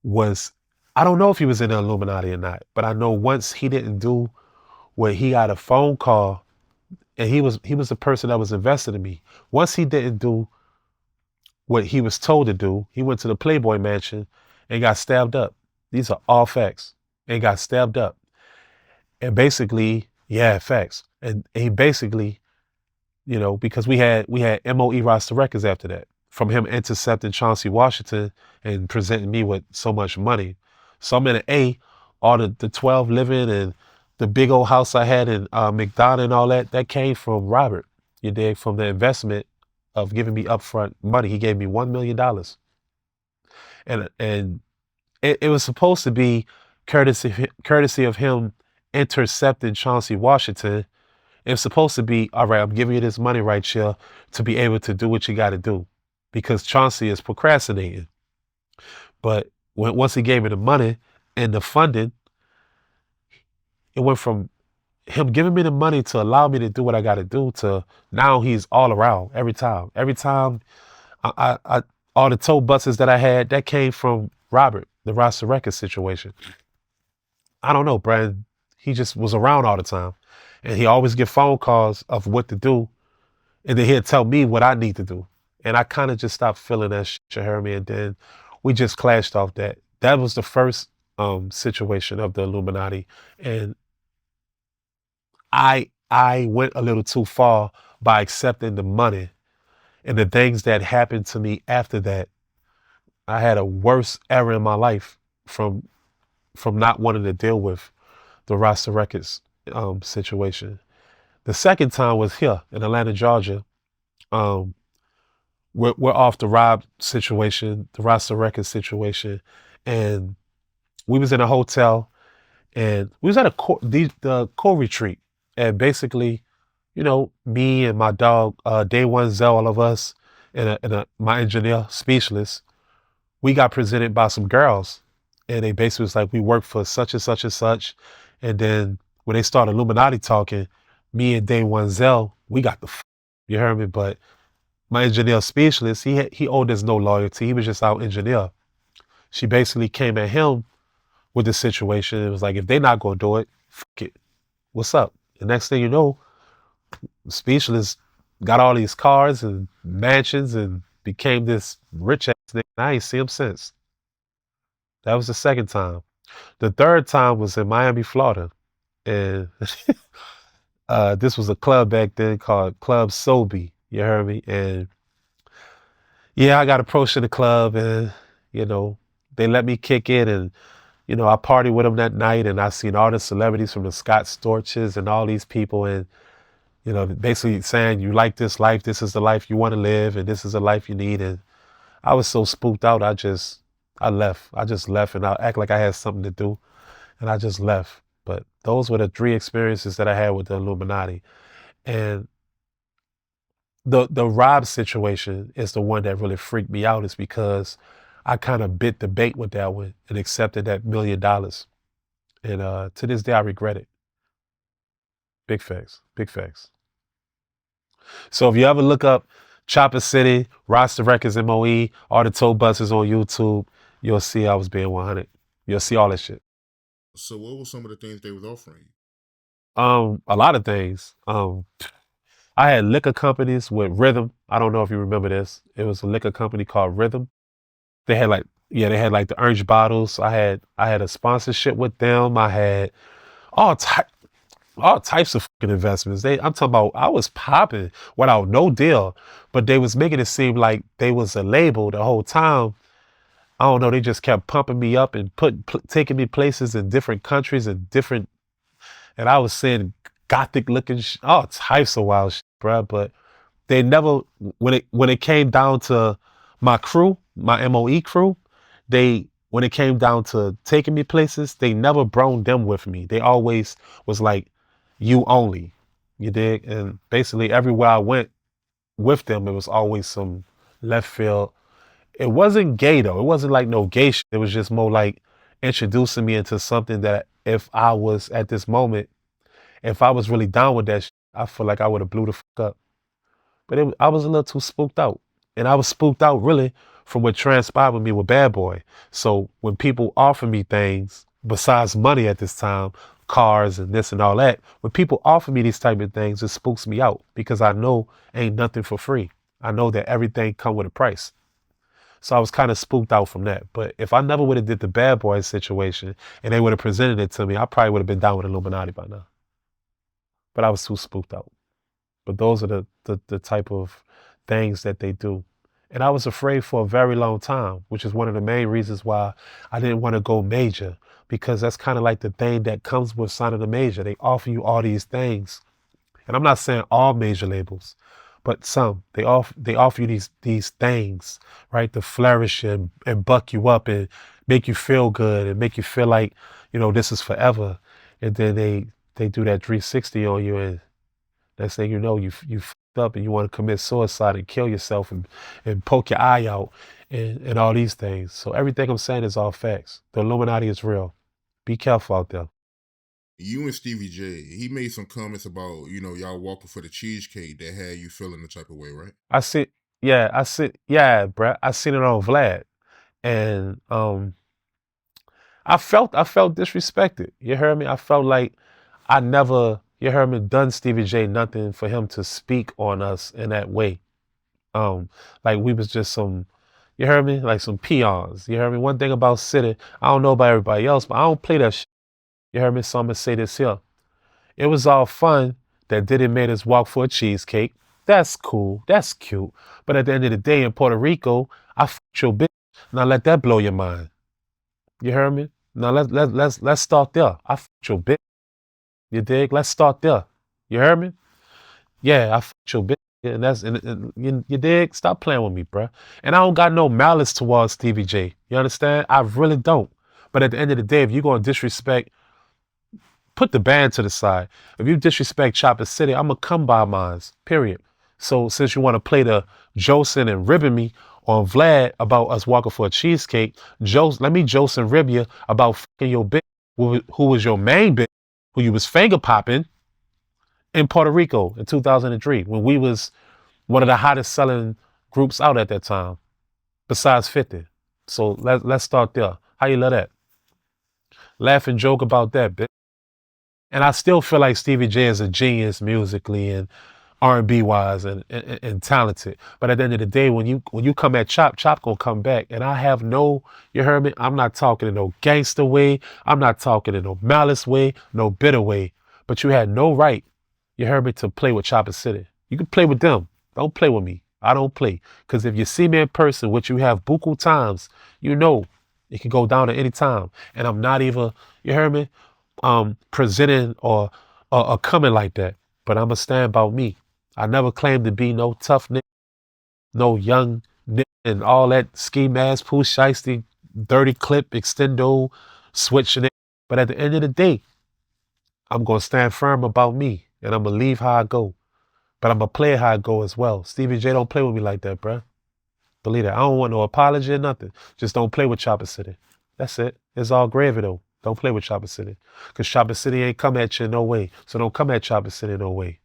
was, I don't know if he was in the Illuminati or not, but I know once he didn't do what he got a phone call, and he was the person that was invested in me. Once he didn't do what he was told to do, he went to the Playboy Mansion and got stabbed up. These are all facts. And got stabbed up. And basically, yeah, facts. And he basically, because we had MOE roster records after that, from him intercepting Chauncey Washington and presenting me with so much money. So I'm in an A, all the 12 living and the big old house I had in McDonough and all that came from Robert, you dig, from the investment of giving me upfront money. He gave me $1 million. And it was supposed to be courtesy of him intercepting Chauncey Washington. It was supposed to be, all right, I'm giving you this money right here to be able to do what you got to do, because Chauncey is procrastinating. But once he gave me the money and the funding, it went from him giving me the money to allow me to do what I got to do to now he's all around every time. Every time I all the tow buses that I had, that came from Robert, the roster record situation. I don't know, Brandon. He just was around all the time. And he always get phone calls of what to do. And then he'd tell me what I need to do. And I kind of just stopped feeling that shit, you heard me? And then we just clashed off that. That was the first situation of the Illuminati. And I went a little too far by accepting the money. And the things that happened to me after that, I had a worse error in my life from not wanting to deal with the roster records situation. The second time was here in Atlanta, Georgia. We're off the Rob situation, the roster records situation, and we was in a hotel, and we was at the co-retreat, and basically, me and my dog, Day One Zell, all of us, and my engineer, Speechless, we got presented by some girls, and they basically was like, we work for such and such and such, and then when they started Illuminati talking, me and Day One Zell, we got you heard me, but my engineer, Speechless, he owed us no loyalty. He was just our engineer. She basically came at him with the situation. It was like, if they not gonna do it, fuck it. What's up? The next thing you know, Speechless got all these cars and mansions and became this rich ass nigga. I ain't seen him since. That was the second time. The third time was in Miami, Florida. And this was a club back then called Club Sobe. You heard me? And yeah, I got approached to the club, and they let me kick it, and I partied with them that night, and I seen all the celebrities from the Scott Storches and all these people, and basically saying, you like this life, this is the life you want to live, and this is the life you need. And I was so spooked out, I left. I just left, and I act like I had something to do, and I just left. But those were the 3 experiences that I had with the Illuminati. And the Rob situation is the one that really freaked me out, is because I kind of bit the bait with that one and accepted that $1 million. And to this day I regret it. Big facts. Big facts. So if you ever look up Chopper City, Roster Records MOE, all the tour buses on YouTube, you'll see I was being 100. You'll see all that shit.
So what were some of the things they was offering you?
A lot of things. I had liquor companies with Rhythm. I don't know if you remember this. It was a liquor company called Rhythm. They had like the orange bottles. I had a sponsorship with them. I had all types of fucking investments. I'm talking about, I was popping without no deal, but they was making it seem like they was a label the whole time. I don't know. They just kept pumping me up and taking me places in different countries and I was seeing gothic looking, all types of wild shit, bruh. But they never, when it came down to my crew, my MOE crew, when it came down to taking me places, they never brought them with me. They always was like, you only, you dig? And basically everywhere I went with them, it was always some left field. It wasn't gay though. It wasn't like no gay shit. It was just more like introducing me into something that if I was at this moment, if I was really down with that shit, I feel like I would have blew the fuck up. But I was a little too spooked out. And I was spooked out really from what transpired with me with Bad Boy. So when people offer me things besides money at this time, cars and this and all that, when people offer me these type of things, it spooks me out because I know ain't nothing for free. I know that everything come with a price. So I was kind of spooked out from that. But if I never would have did the Bad Boy situation and they would have presented it to me, I probably would have been down with Illuminati by now. But I was too spooked out. But those are the type of things that they do. And I was afraid for a very long time, which is one of the main reasons why I didn't want to go major, because that's kind of like the thing that comes with signing a major. They offer you all these things. And I'm not saying all major labels, but some. They offer you these things, right? To flourish and buck you up and make you feel good and make you feel like, this is forever. And then they do that 360 on you, and next thing you know, you fucked up and you want to commit suicide and kill yourself and poke your eye out and all these things. So everything I'm saying is all facts. The Illuminati is real. Be careful out there.
You and Stevie J, he made some comments about, y'all walking for the cheesecake that had you feeling the type of way, right?
Yeah, bruh. I seen it on Vlad. And I felt disrespected. You heard me? I felt like I never, you heard me, done Stevie J nothing for him to speak on us in that way. Like we was just some, you heard me? Like some peons. You heard me? One thing about City, I don't know about everybody else, but I don't play that shit. You heard me? So I'm gonna say this here. It was all fun that Diddy made us walk for a cheesecake. That's cool. That's cute. But at the end of the day, in Puerto Rico, I fucked your bitch. Now let that blow your mind. You heard me? Now let's start there. I fucked your bitch. You dig? Let's start there. You heard me? Yeah, I fucked your bitch. And you dig? Stop playing with me, bruh. And I don't got no malice towards Stevie J. You understand? I really don't. But at the end of the day, if you're gonna disrespect, put the band to the side. If you disrespect Chopper City, I'm gonna come by mines. Period. So since you want to play the Josin and ribbon me on Vlad about us walking for a cheesecake, let me Josin rib you about fucking your bitch, who was your main bitch, who you was finger popping in Puerto Rico in 2003, when we was one of the hottest selling groups out at that time, besides 50. So let's start there. How you love that? Laugh and joke about that, bitch. And I still feel like Stevie J is a genius musically and R&B wise and talented. But at the end of the day, when you come at Chop gonna come back. And I have no, you heard me? I'm not talking in no gangster way. I'm not talking in no malice way, no bitter way. But you had no right, you heard me, to play with Chopper City. You can play with them. Don't play with me. I don't play. Because if you see me in person, which you have buku times, you know it can go down at any time. And I'm not even, you heard me, presenting or coming like that. But I'm going to stand about me. I never claimed to be no tough nigga, no young nigga, and all that ski mask, poo shiesty, dirty clip, extendo, switching it. But at the end of the day, I'm going to stand firm about me, and I'm going to leave how I go. But I'm going to play it how it go as well. Stevie J don't play with me like that, bruh. Believe that. I don't want no apology or nothing. Just don't play with Chopper City. That's it. It's all gravy, though. Don't play with Chopper City. Because Chopper City ain't come at you in no way. So don't come at Chopper City no way.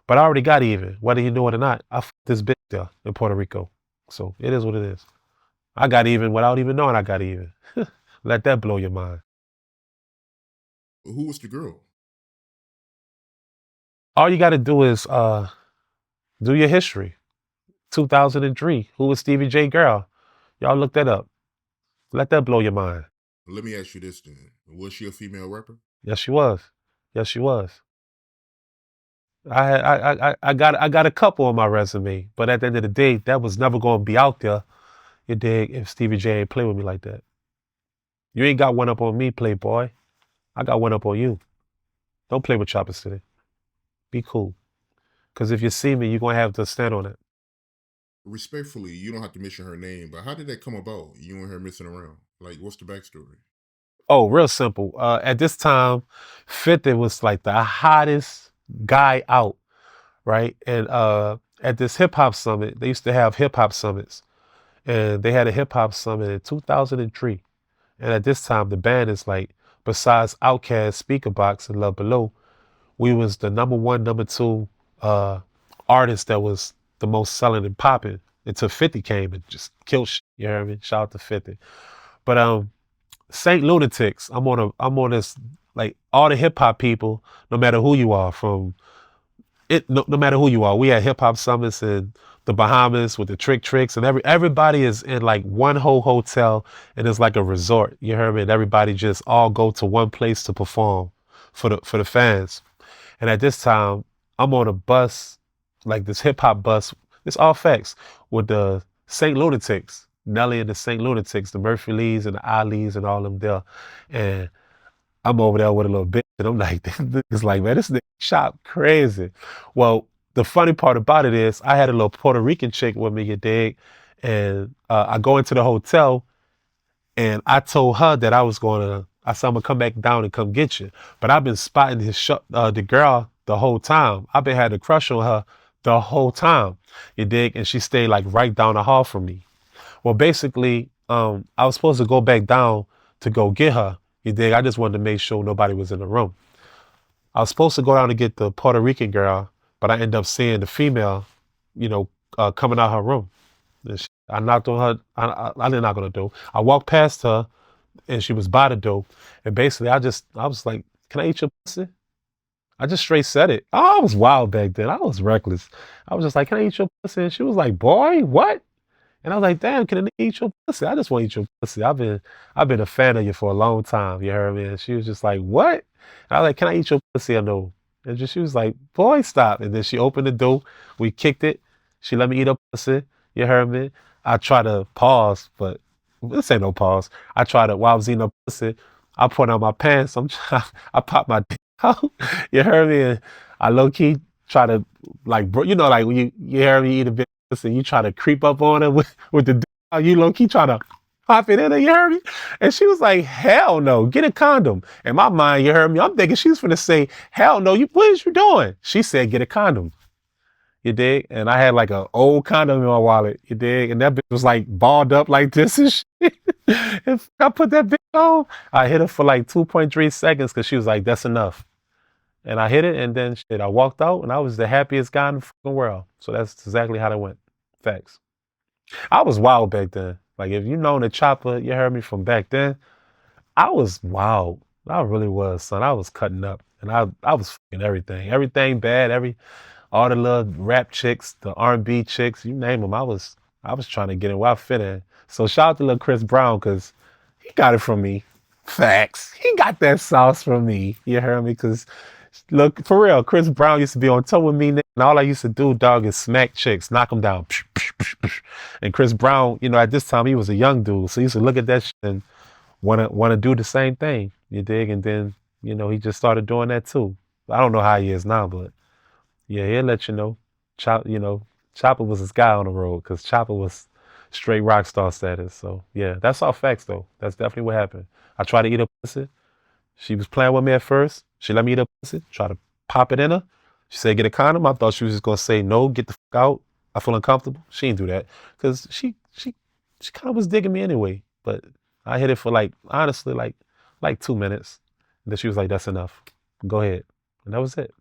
But I already got even. Whether you know it or not, I fucked this bitch there in Puerto Rico. So it is what it is. I got even without even knowing I got even. Let that blow your mind.
Who was the girl?
All you got to do is do your history. 2003. Who was Stevie J girl? Y'all look that up. Let that blow your mind.
Let me ask you this then. Was she a female rapper?
Yes, she was. Yes, she was. I got a couple on my resume, but at the end of the day, that was never going to be out there. You dig? If Stevie J ain't play with me like that, you ain't got one up on me, Playboy. I got one up on you. Don't play with Chopper City. Be cool, because if you see me, you're gonna have to stand on it.
Respectfully, you don't have to mention her name, but how did that come about? You and her messing around? Like, what's the backstory?
Oh, real simple. At this time, 50 was like the hottest guy out, right? And at this hip hop summit, they used to have hip hop summits, and they had a hip hop summit in 2003. And at this time, the band is like, besides Outkast, Speaker Box, and Love Below, we was the number one, number two artist that was the most selling and popping until 50 came and just killed shit. You hear me? Shout out to 50. But Saint Lunatics, I'm on this, like, all the hip hop people, no matter who you are, no matter who you are. We had hip hop summits in the Bahamas with the Tricks, and everybody is in like one whole hotel, and it's like a resort. You hear me? And everybody just all go to one place to perform for the fans. And at this time, I'm on a bus, like this hip hop bus. It's all facts with the Saint Lunatics, Nelly and the Saint Lunatics, the Murphy Lees and the Ali's and all them there. And I'm over there with a little bitch, and I'm like, it's like, man, this nigga shop crazy. Well, the funny part about it is I had a little Puerto Rican chick with me, you dig? And I go into the hotel, and I told her that I said, I'm gonna come back down and come get you. But I've been spotting the girl the whole time. I've been had a crush on her the whole time, you dig? And she stayed like right down the hall from me. Well, basically, I was supposed to go back down to go get her, you dig? I just wanted to make sure nobody was in the room. I was supposed to go down to get the Puerto Rican girl, but I ended up seeing the female, coming out her room. I knocked on her. I didn't knock on the door. I walked past her, and she was by the door. And basically, I was like, "Can I eat your pussy?" I just straight said it. Oh, I was wild back then. I was reckless. I was just like, "Can I eat your pussy?" And she was like, "Boy, what?" And I was like, "Damn, can I eat your pussy? I just want to eat your pussy. I've been a fan of you for a long time." You heard me? And she was just like, "What?" And I was like, "Can I eat your pussy or no?" And she was like, "Boy, stop." And then she opened the door. We kicked it. She let me eat her pussy. You heard me? I tried to pause, but this ain't no pause. While I was eating her pussy, I put on my pants. I popped my dick out. You heard me? And I low key try to, like, bro, like when you hear me eat a bit of pussy, you try to creep up on her with the dick out. You low key try to pop it in her. You heard me? And she was like, "Hell no, get a condom." In my mind, you heard me? I'm thinking she's finna say, "Hell no, what is you doing?" She said, "Get a condom." You dig? And I had like an old condom in my wallet. You dig? And that bitch was like balled up like this and shit. And I put that bitch on. I hit her for like 2.3 seconds because she was like, "That's enough." And I hit it, and then shit, I walked out, and I was the happiest guy in the fucking world. So that's exactly how that went. Facts. I was wild back then. Like, if you know the Chopper, you heard me from back then, I was wild. I really was, son. I was cutting up, and I was fucking everything. Everything bad, all the little rap chicks, the R&B chicks, you name them. I was trying to get in where I fit in. So shout out to little Chris Brown, because he got it from me. Facts. He got that sauce from me. You heard me? Because, look, for real, Chris Brown used to be on tour with me, and all I used to do, dog, is smack chicks, knock them down. And Chris Brown, at this time, he was a young dude, so he used to look at that shit and want to do the same thing. You dig? And then, he just started doing that too. I don't know how he is now, but yeah, he'll let you know. Chopper was his guy on the road, because Chopper was straight rock star status. So yeah, that's all facts though. That's definitely what happened. I tried to eat her pussy. She was playing with me at first. She let me eat her pussy. Try to pop it in her. She said, get a condom. I thought she was just gonna say no, get the fuck out. I feel uncomfortable. She didn't do that because she kind of was digging me anyway. But I hit it for like honestly like 2 minutes. And then she was like, that's enough. Go ahead. And that was it.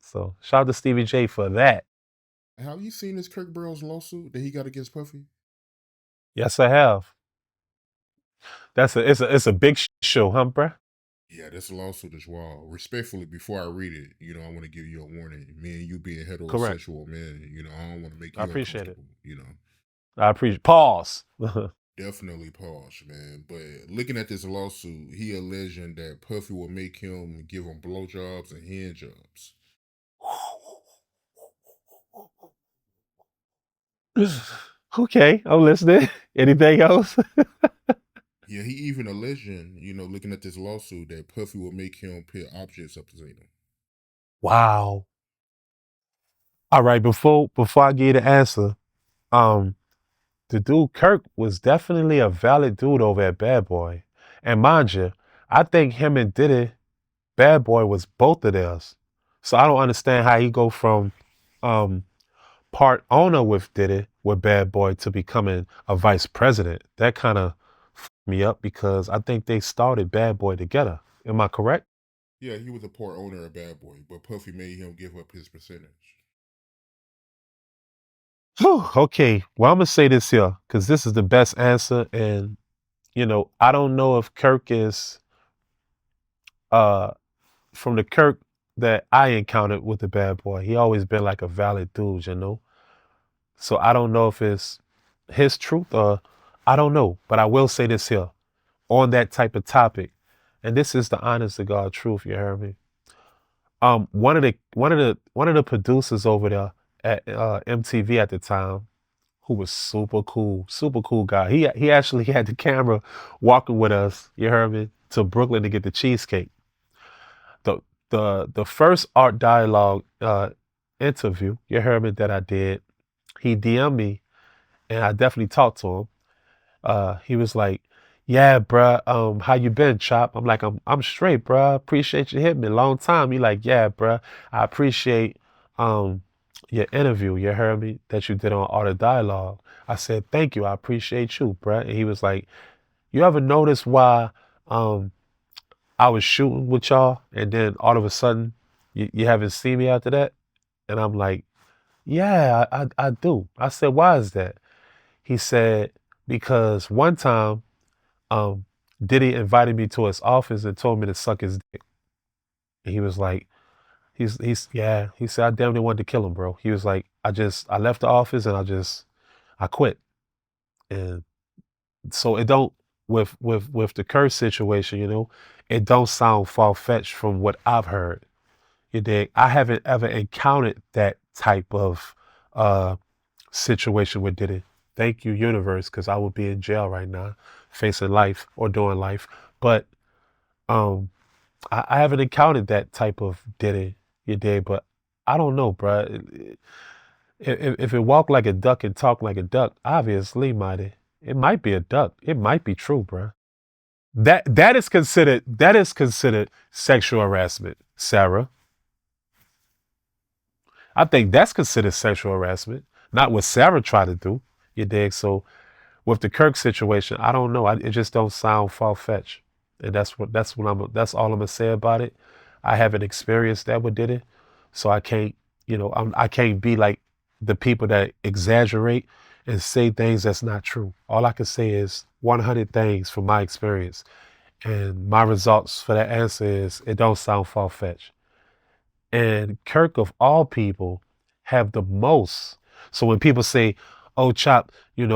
So shout out to Stevie J for that.
Have you seen this Kirk Burroughs lawsuit that he got against Puffy?
Yes, I have. It's a big show, huh, bruh?
Yeah, this lawsuit is wild. Respectfully, before I read it, I want to give you a warning. Me and you being
Correct.
heterosexual men, I don't want to make you
I appreciate it.
uncomfortable.
I appreciate. Pause.
Definitely pause, man. But looking at this lawsuit, he alleging that Puffy will make him give him blowjobs and hand jobs.
Okay, I'm listening. Anything else?
Yeah, he even alleging, looking at this lawsuit, that Puffy will make him put objects up his anus.
Wow. All right, before I give you the answer, the dude Kirk was definitely a valid dude over at Bad Boy. And mind you, I think him and Diddy, Bad Boy was both of theirs. So I don't understand how he go from part owner with Diddy, with Bad Boy, to becoming a vice president. That kind of me up because I think they started Bad Boy together. Am I correct?
Yeah, he was a part owner of Bad Boy, but Puffy made him give up his percentage.
Whew, okay, well, I'm going to say this here because this is the best answer. And, I don't know if Kirk is from the Kirk that I encountered with the Bad Boy. He always been like a valid dude. So I don't know if it's his truth or I don't know. But I will say this here on that type of topic. And this is the honest to God truth, you heard me. One of the producers over there at MTV at the time, who was super cool guy. He actually had the camera walking with us, you heard me, to Brooklyn to get the cheesecake. The first Art Dialogue interview, you heard me, that I did, he DM'd me and I definitely talked to him. He was like, yeah, bruh, how you been, Chop? I'm like, I'm straight, bruh. Appreciate you hitting me. Long time. He like, yeah, bruh. I appreciate your interview, you heard me, that you did on Art of Dialogue. I said, thank you. I appreciate you, bruh. And he was like, you ever notice why I was shooting with y'all and then all of a sudden you haven't seen me after that? And I'm like, yeah, I do. I said, why is that? He said, because one time Diddy invited me to his office and told me to suck his dick. And he was like, he said, I damn near wanted to kill him, bro. He was like, I left the office and I quit. And so it don't, with the curse situation, it don't sound far-fetched from what I've heard. You dig? I haven't ever encountered that type of situation with Diddy. Thank you, universe, because I would be in jail right now, facing life or doing life. But I haven't encountered that type of Diddy, you dig? But I don't know, bruh. If it walk like a duck and talk like a duck, obviously, it might be a duck. It might be true, bruh. That is considered sexual harassment, Sarah. I think that's considered sexual harassment, not what Sarah tried to do. You dig? So with the Kirk situation, I don't know. It just don't sound far-fetched, and that's all I'm gonna say about it. I haven't experienced that with Diddy, so I can't. I can't be like the people that exaggerate and say things that's not true. All I can say is 100 things from my experience, and my results for that answer is it don't sound far-fetched. And Kirk, of all people, have the most. So when people say, "Oh, Chop, you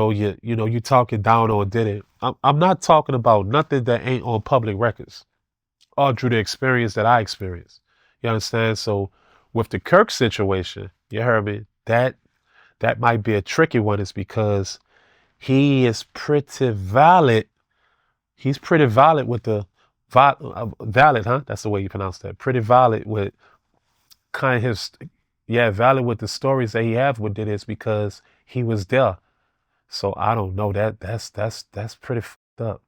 talking down on Diddy," I'm not talking about nothing that ain't on public records, all through the experience that I experienced. You understand? So with the Kirk situation, you heard me. That might be a tricky one, is because he is pretty valid. He's pretty valid with the valid, huh? That's the way you pronounce that. Pretty valid with kind of valid with the stories that he have with it, is because he was there. So I don't know, that's pretty fucked up.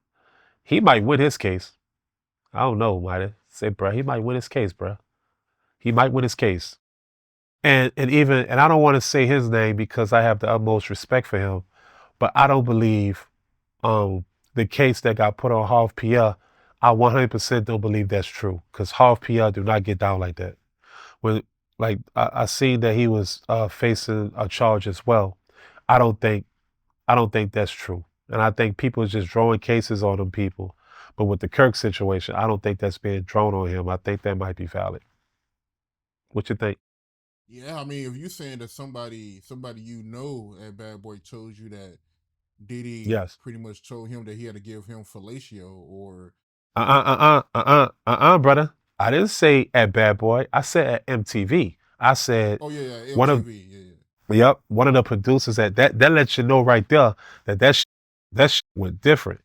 He might win his case. I don't know, might say, bro. He might win his case, bro. He might win his case. And I don't want to say his name because I have the utmost respect for him, but I don't believe the case that got put on Half Pierre. I 100% don't believe that's true because Half Pierre do not get down like that. When like I seen that he was facing a charge as well. I don't think I don't think that's true, and I think people are just drawing cases on them people. But with the Kirk situation, I don't think that's being drawn on him. I think that might be valid. What you think?
Yeah, I mean, if you saying that somebody you know at Bad Boy told you that Diddy
Yes.
pretty much told him that he had to give him fellatio or
Brother. I didn't say at Bad Boy. I said at MTV. I said
oh yeah,
one of
MTV, yeah.
yep, one of the producers at that lets you know right there that went different.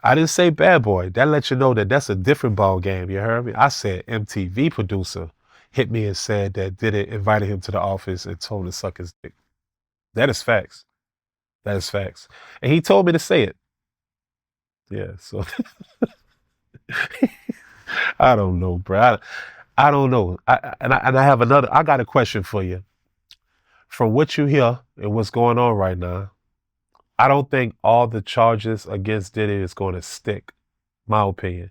I didn't say Bad Boy. That lets you know that that's a different ball game. You heard me? I said MTV producer hit me and said that Diddy invited him to the office and told him to suck his dick. That is facts. That is facts. And he told me to say it. Yeah. So I don't know, bro. I don't know. And I have another. I got a question for you. From what you hear and what's going on right now, I don't think all the charges against Diddy is going to stick, my opinion,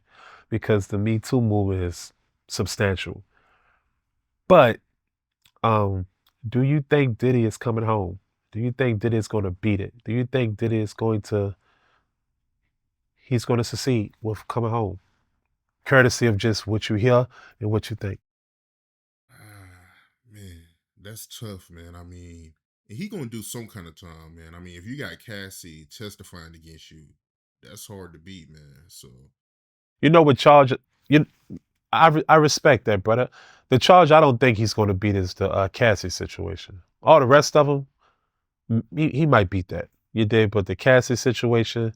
because the Me Too movement is substantial. But do you think Diddy is coming home? Do you think Diddy is going to beat it? Do you think Diddy is he's going to succeed with coming home? Courtesy of just what you hear and what you think.
Man, that's tough, man. I mean, he gonna do some kind of time, man. I mean, if you got Cassie testifying against you, that's hard to beat, man. So
You know what charge? You, I respect that, brother. The charge I don't think he's going to beat is the Cassie situation. All the rest of them, he might beat that. You dig? But the Cassie situation,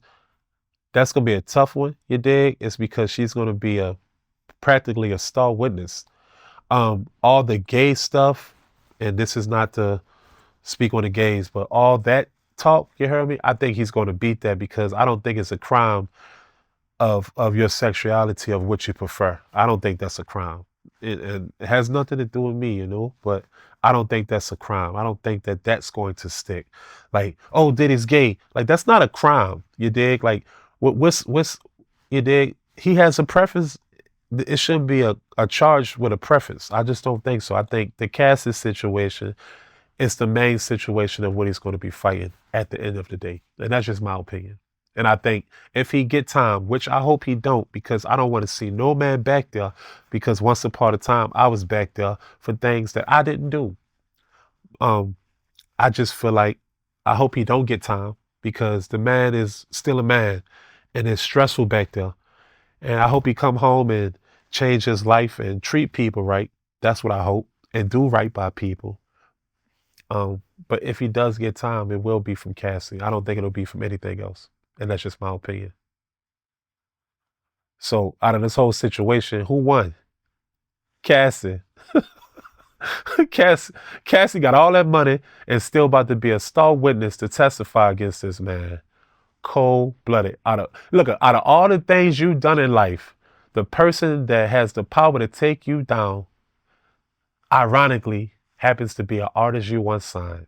that's going to be a tough one. You dig? It's because she's going to be practically a star witness. All the gay stuff, and this is not to speak on the gays, but all that talk, you heard me? I think he's going to beat that because I don't think it's a crime of your sexuality, of what you prefer. I don't think that's a crime. It has nothing to do with me, but I don't think that's a crime. I don't think that that's going to stick. Like, oh, Diddy's gay. Like, that's not a crime. You dig? Like, what's you dig? He has a preference. It shouldn't be a charge with a preference. I just don't think so. I think the Cassis situation is the main situation of what he's going to be fighting at the end of the day. And that's just my opinion. And I think if he get time, which I hope he don't, because I don't want to see no man back there, because once upon a time I was back there for things that I didn't do. I just feel like I hope he don't get time because the man is still a man and it's stressful back there. And I hope he come home and change his life and treat people right. That's what I hope, and do right by people. But if he does get time, it will be from Cassie. I don't think it'll be from anything else. And that's just my opinion. So out of this whole situation, who won? Cassie. Cassie got all that money and still about to be a star witness to testify against this man. Cold-blooded. Out of all the things you've done in life, the person that has the power to take you down, ironically, happens to be an artist you once signed.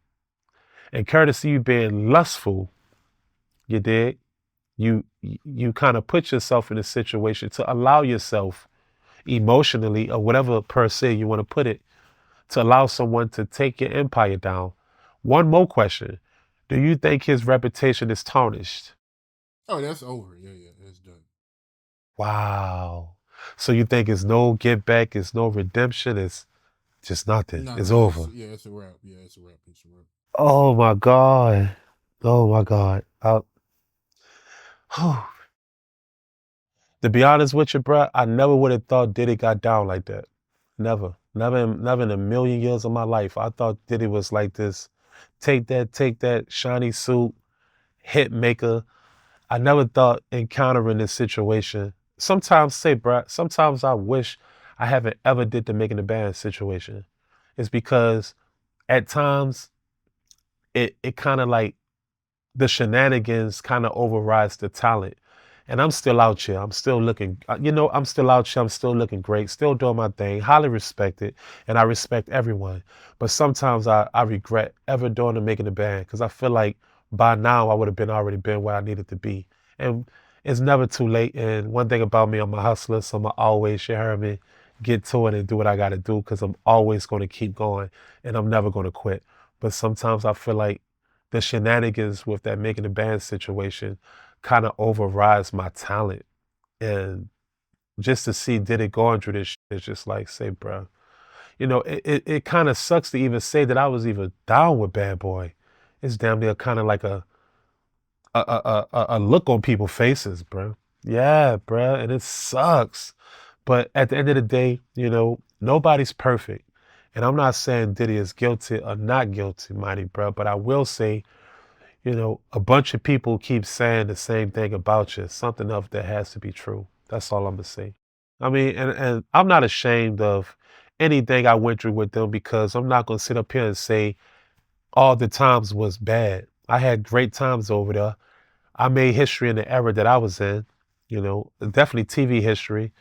And courtesy you being lustful, you dig? You kind of put yourself in a situation to allow yourself emotionally, or whatever per se you want to put it, to allow someone to take your empire down. One more question. Do you think his reputation is tarnished?
Oh, that's over. Yeah, that's done.
Wow. So you think it's no get back, it's no redemption, it's just nothing.
No,
It's
no,
over.
it's a wrap. Yeah, it's a wrap. It's a wrap.
Oh my God. Oh my God. To be honest with you, bro, I never would have thought Diddy got down like that. Never. Never in a million years of my life. I thought Diddy was like this. Take that shiny suit, hit maker. I never thought encountering this situation. Sometimes I wish I haven't ever did the making the band situation. It's because at times it kind of like the shenanigans kind of overrides the talent. And I'm still out here. I'm still looking, I'm still out here. I'm still looking great, still doing my thing, highly respected. And I respect everyone. But sometimes I regret ever doing the making the band because I feel like by now I would have been already been where I needed to be. And it's never too late. And one thing about me, I'm a hustler. So I'm always, you heard me, get to it and do what I got to do because I'm always going to keep going and I'm never going to quit. But sometimes I feel like the shenanigans with that making the band situation kind of overrides my talent. And just to see Diddy going through this shit is just like, say, bro, it kind of sucks to even say that I was even down with Bad Boy. It's damn near kind of like a look on people's faces, bro. Yeah, bro, and it sucks. But at the end of the day, nobody's perfect. And I'm not saying Diddy is guilty or not guilty, mighty bro, but I will say, a bunch of people keep saying the same thing about you. Something of that has to be true. That's all I'm gonna say. I mean, and I'm not ashamed of anything I went through with them because I'm not gonna sit up here and say all the times was bad. I had great times over there. I made history in the era that I was in, definitely TV history.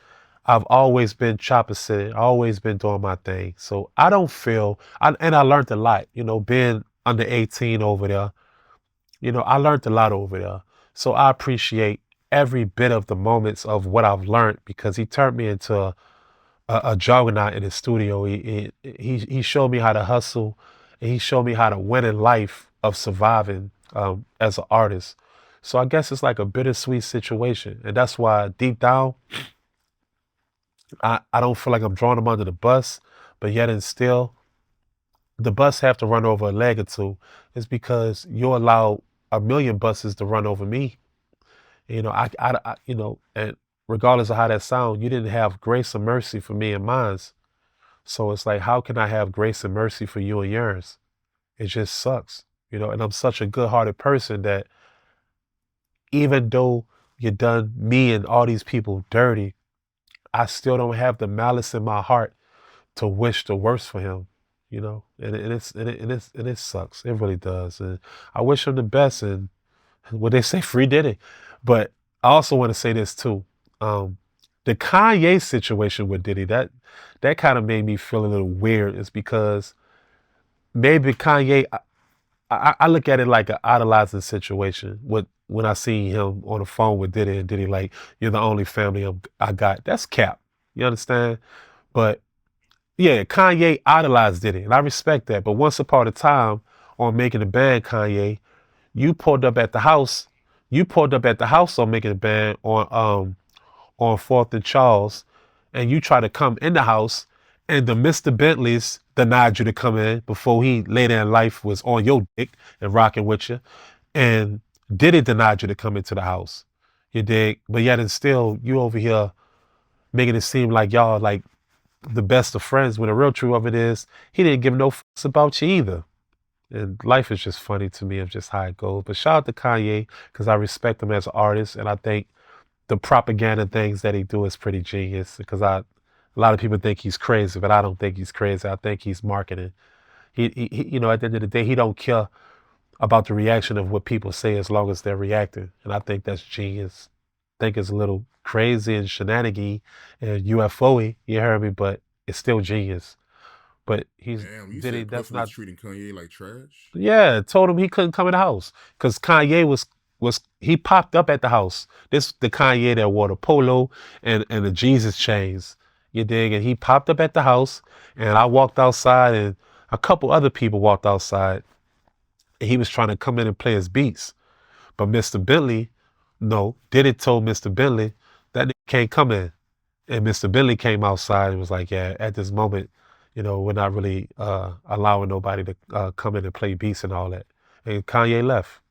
I've always been chopper sitting, always been doing my thing. So I don't feel, and I learned a lot, being under 18 over there. I learned a lot over there. So I appreciate every bit of the moments of what I've learned because he turned me into a juggernaut in the studio. He showed me how to hustle and he showed me how to win in life of surviving as an artist. So I guess it's like a bittersweet situation. And that's why deep down, I don't feel like I'm drawing him under the bus, but yet and still, the bus have to run over a leg or two. It's because you allow a million buses to run over me. And regardless of how that sounds, you didn't have grace and mercy for me and mine's. So it's like, how can I have grace and mercy for you and yours? It just sucks, and I'm such a good-hearted person that even though you done me and all these people dirty, I still don't have the malice in my heart to wish the worst for him, and it sucks. It really does. And I wish him the best. And what they say, free Diddy. But I also want to say this too. The Kanye situation with Diddy, that kind of made me feel a little weird. Is because maybe Kanye, I look at it like an idolizing situation. When I see him on the phone with Diddy and Diddy like, you're the only family I got. That's cap. You understand? But yeah, Kanye idolized Diddy, and I respect that. But once upon a time, on Making the Band, Kanye, you pulled up at the house. You pulled up at the house on Making the Band on 4th and Charles, and you tried to come in the house, and the Mr. Bentleys denied you to come in before he later in life was on your dick and rocking with you, and Diddy denied you to come into the house. You dig? But yet and still, you over here making it seem like y'all like the best of friends when the real truth of it is he didn't give no fucks about you either. And life is just funny to me of just how it goes. But shout out to Kanye because I respect him as an artist, and I think the propaganda things that he do is pretty genius because a lot of people think he's crazy, but I don't think he's crazy. I think he's marketing. He at the end of the day, he don't care about the reaction of what people say as long as they're reacting. And I think that's genius. I think it's a little crazy and shenanigan and UFO-y, you heard me, but it's still genius. But
Damn, you said Puff was treating Kanye like trash?
Yeah, told him he couldn't come in the house because Kanye he popped up at the house. This the Kanye that wore the polo and the Jesus chains. You dig? And he popped up at the house, and I walked outside, and a couple other people walked outside, and he was trying to come in and play his beats. But Mr. Bentley, no, Diddy told Mr. Bentley that nigga can't come in. And Mr. Bentley came outside and was like, yeah, at this moment, we're not really allowing nobody to come in and play beats and all that. And Kanye left.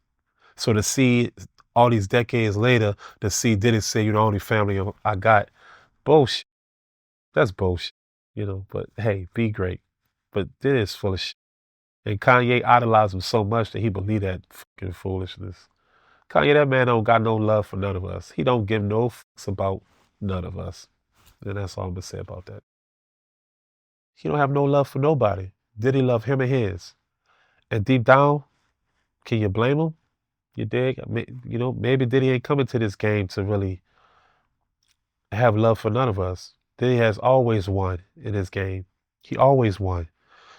So to see all these decades later, to see Diddy say, you're the only family I got, bullshit. That's bullshit, But hey, be great. But Diddy is full of shit. And Kanye idolized him so much that he believed that fucking foolishness. Kanye, that man don't got no love for none of us. He don't give no fucks about none of us. And that's all I'm going to say about that. He don't have no love for nobody. Did he love him and his? And deep down, can you blame him? You dig? You know, maybe Diddy ain't coming to this game to really have love for none of us. Diddy has always won in this game. He always won.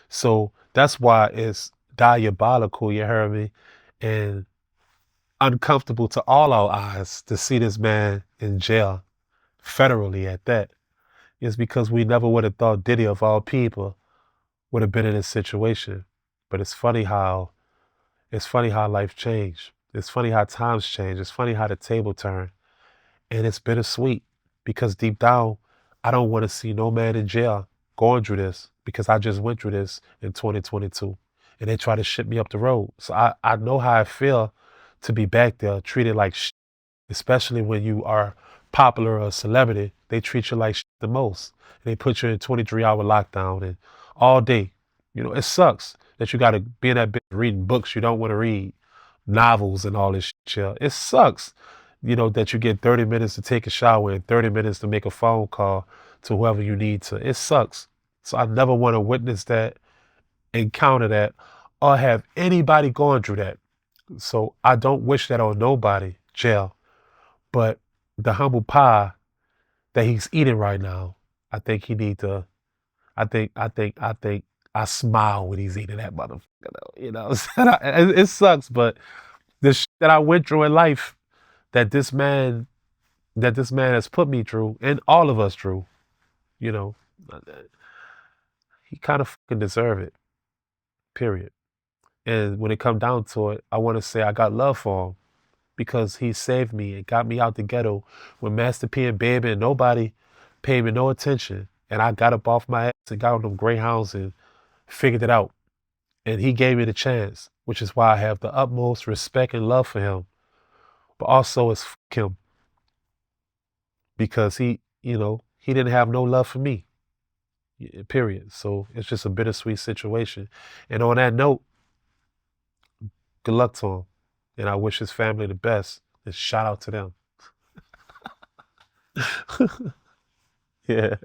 So that's why it's diabolical, you heard me, and uncomfortable to all our eyes to see this man in jail, federally at that. Is because we never would have thought Diddy of all people would have been in this situation. But it's funny how life changed. It's funny how times change. It's funny how the table turned. And it's bittersweet because deep down, I don't want to see no man in jail going through this because I just went through this in 2022 and they try to ship me up the road. So I know how I feel to be back there treated like shit, especially when you are popular or a celebrity. They treat you like shit the most. They put you in 23-hour lockdown and all day. You know, it sucks that you got to be in that bitch reading books you don't want to read, novels and all this shit. It sucks, you know, that you get 30 minutes to take a shower and 30 minutes to make a phone call to whoever you need to. It sucks. So I never want to witness that, encounter that, or have anybody going through that. So I don't wish that on nobody, jail. But the humble pie that he's eating right now, I think he need to. I think I smile when he's eating that motherfucker. You know, it sucks, but the shit that I went through in life, that this man, has put me through, and all of us through, you know, he kind of fucking deserve it. Period. And when it come down to it, I want to say I got love for him because he saved me and got me out the ghetto when Master P and Baby and nobody paid me no attention. And I got up off my ass and got on them Greyhounds and figured it out. And he gave me the chance, which is why I have the utmost respect and love for him. But also it's fuck him because he, you know, he didn't have no love for me. Period. So it's just a bittersweet situation. And on that note, good luck to him. And I wish his family the best. And shout out to them. Yeah.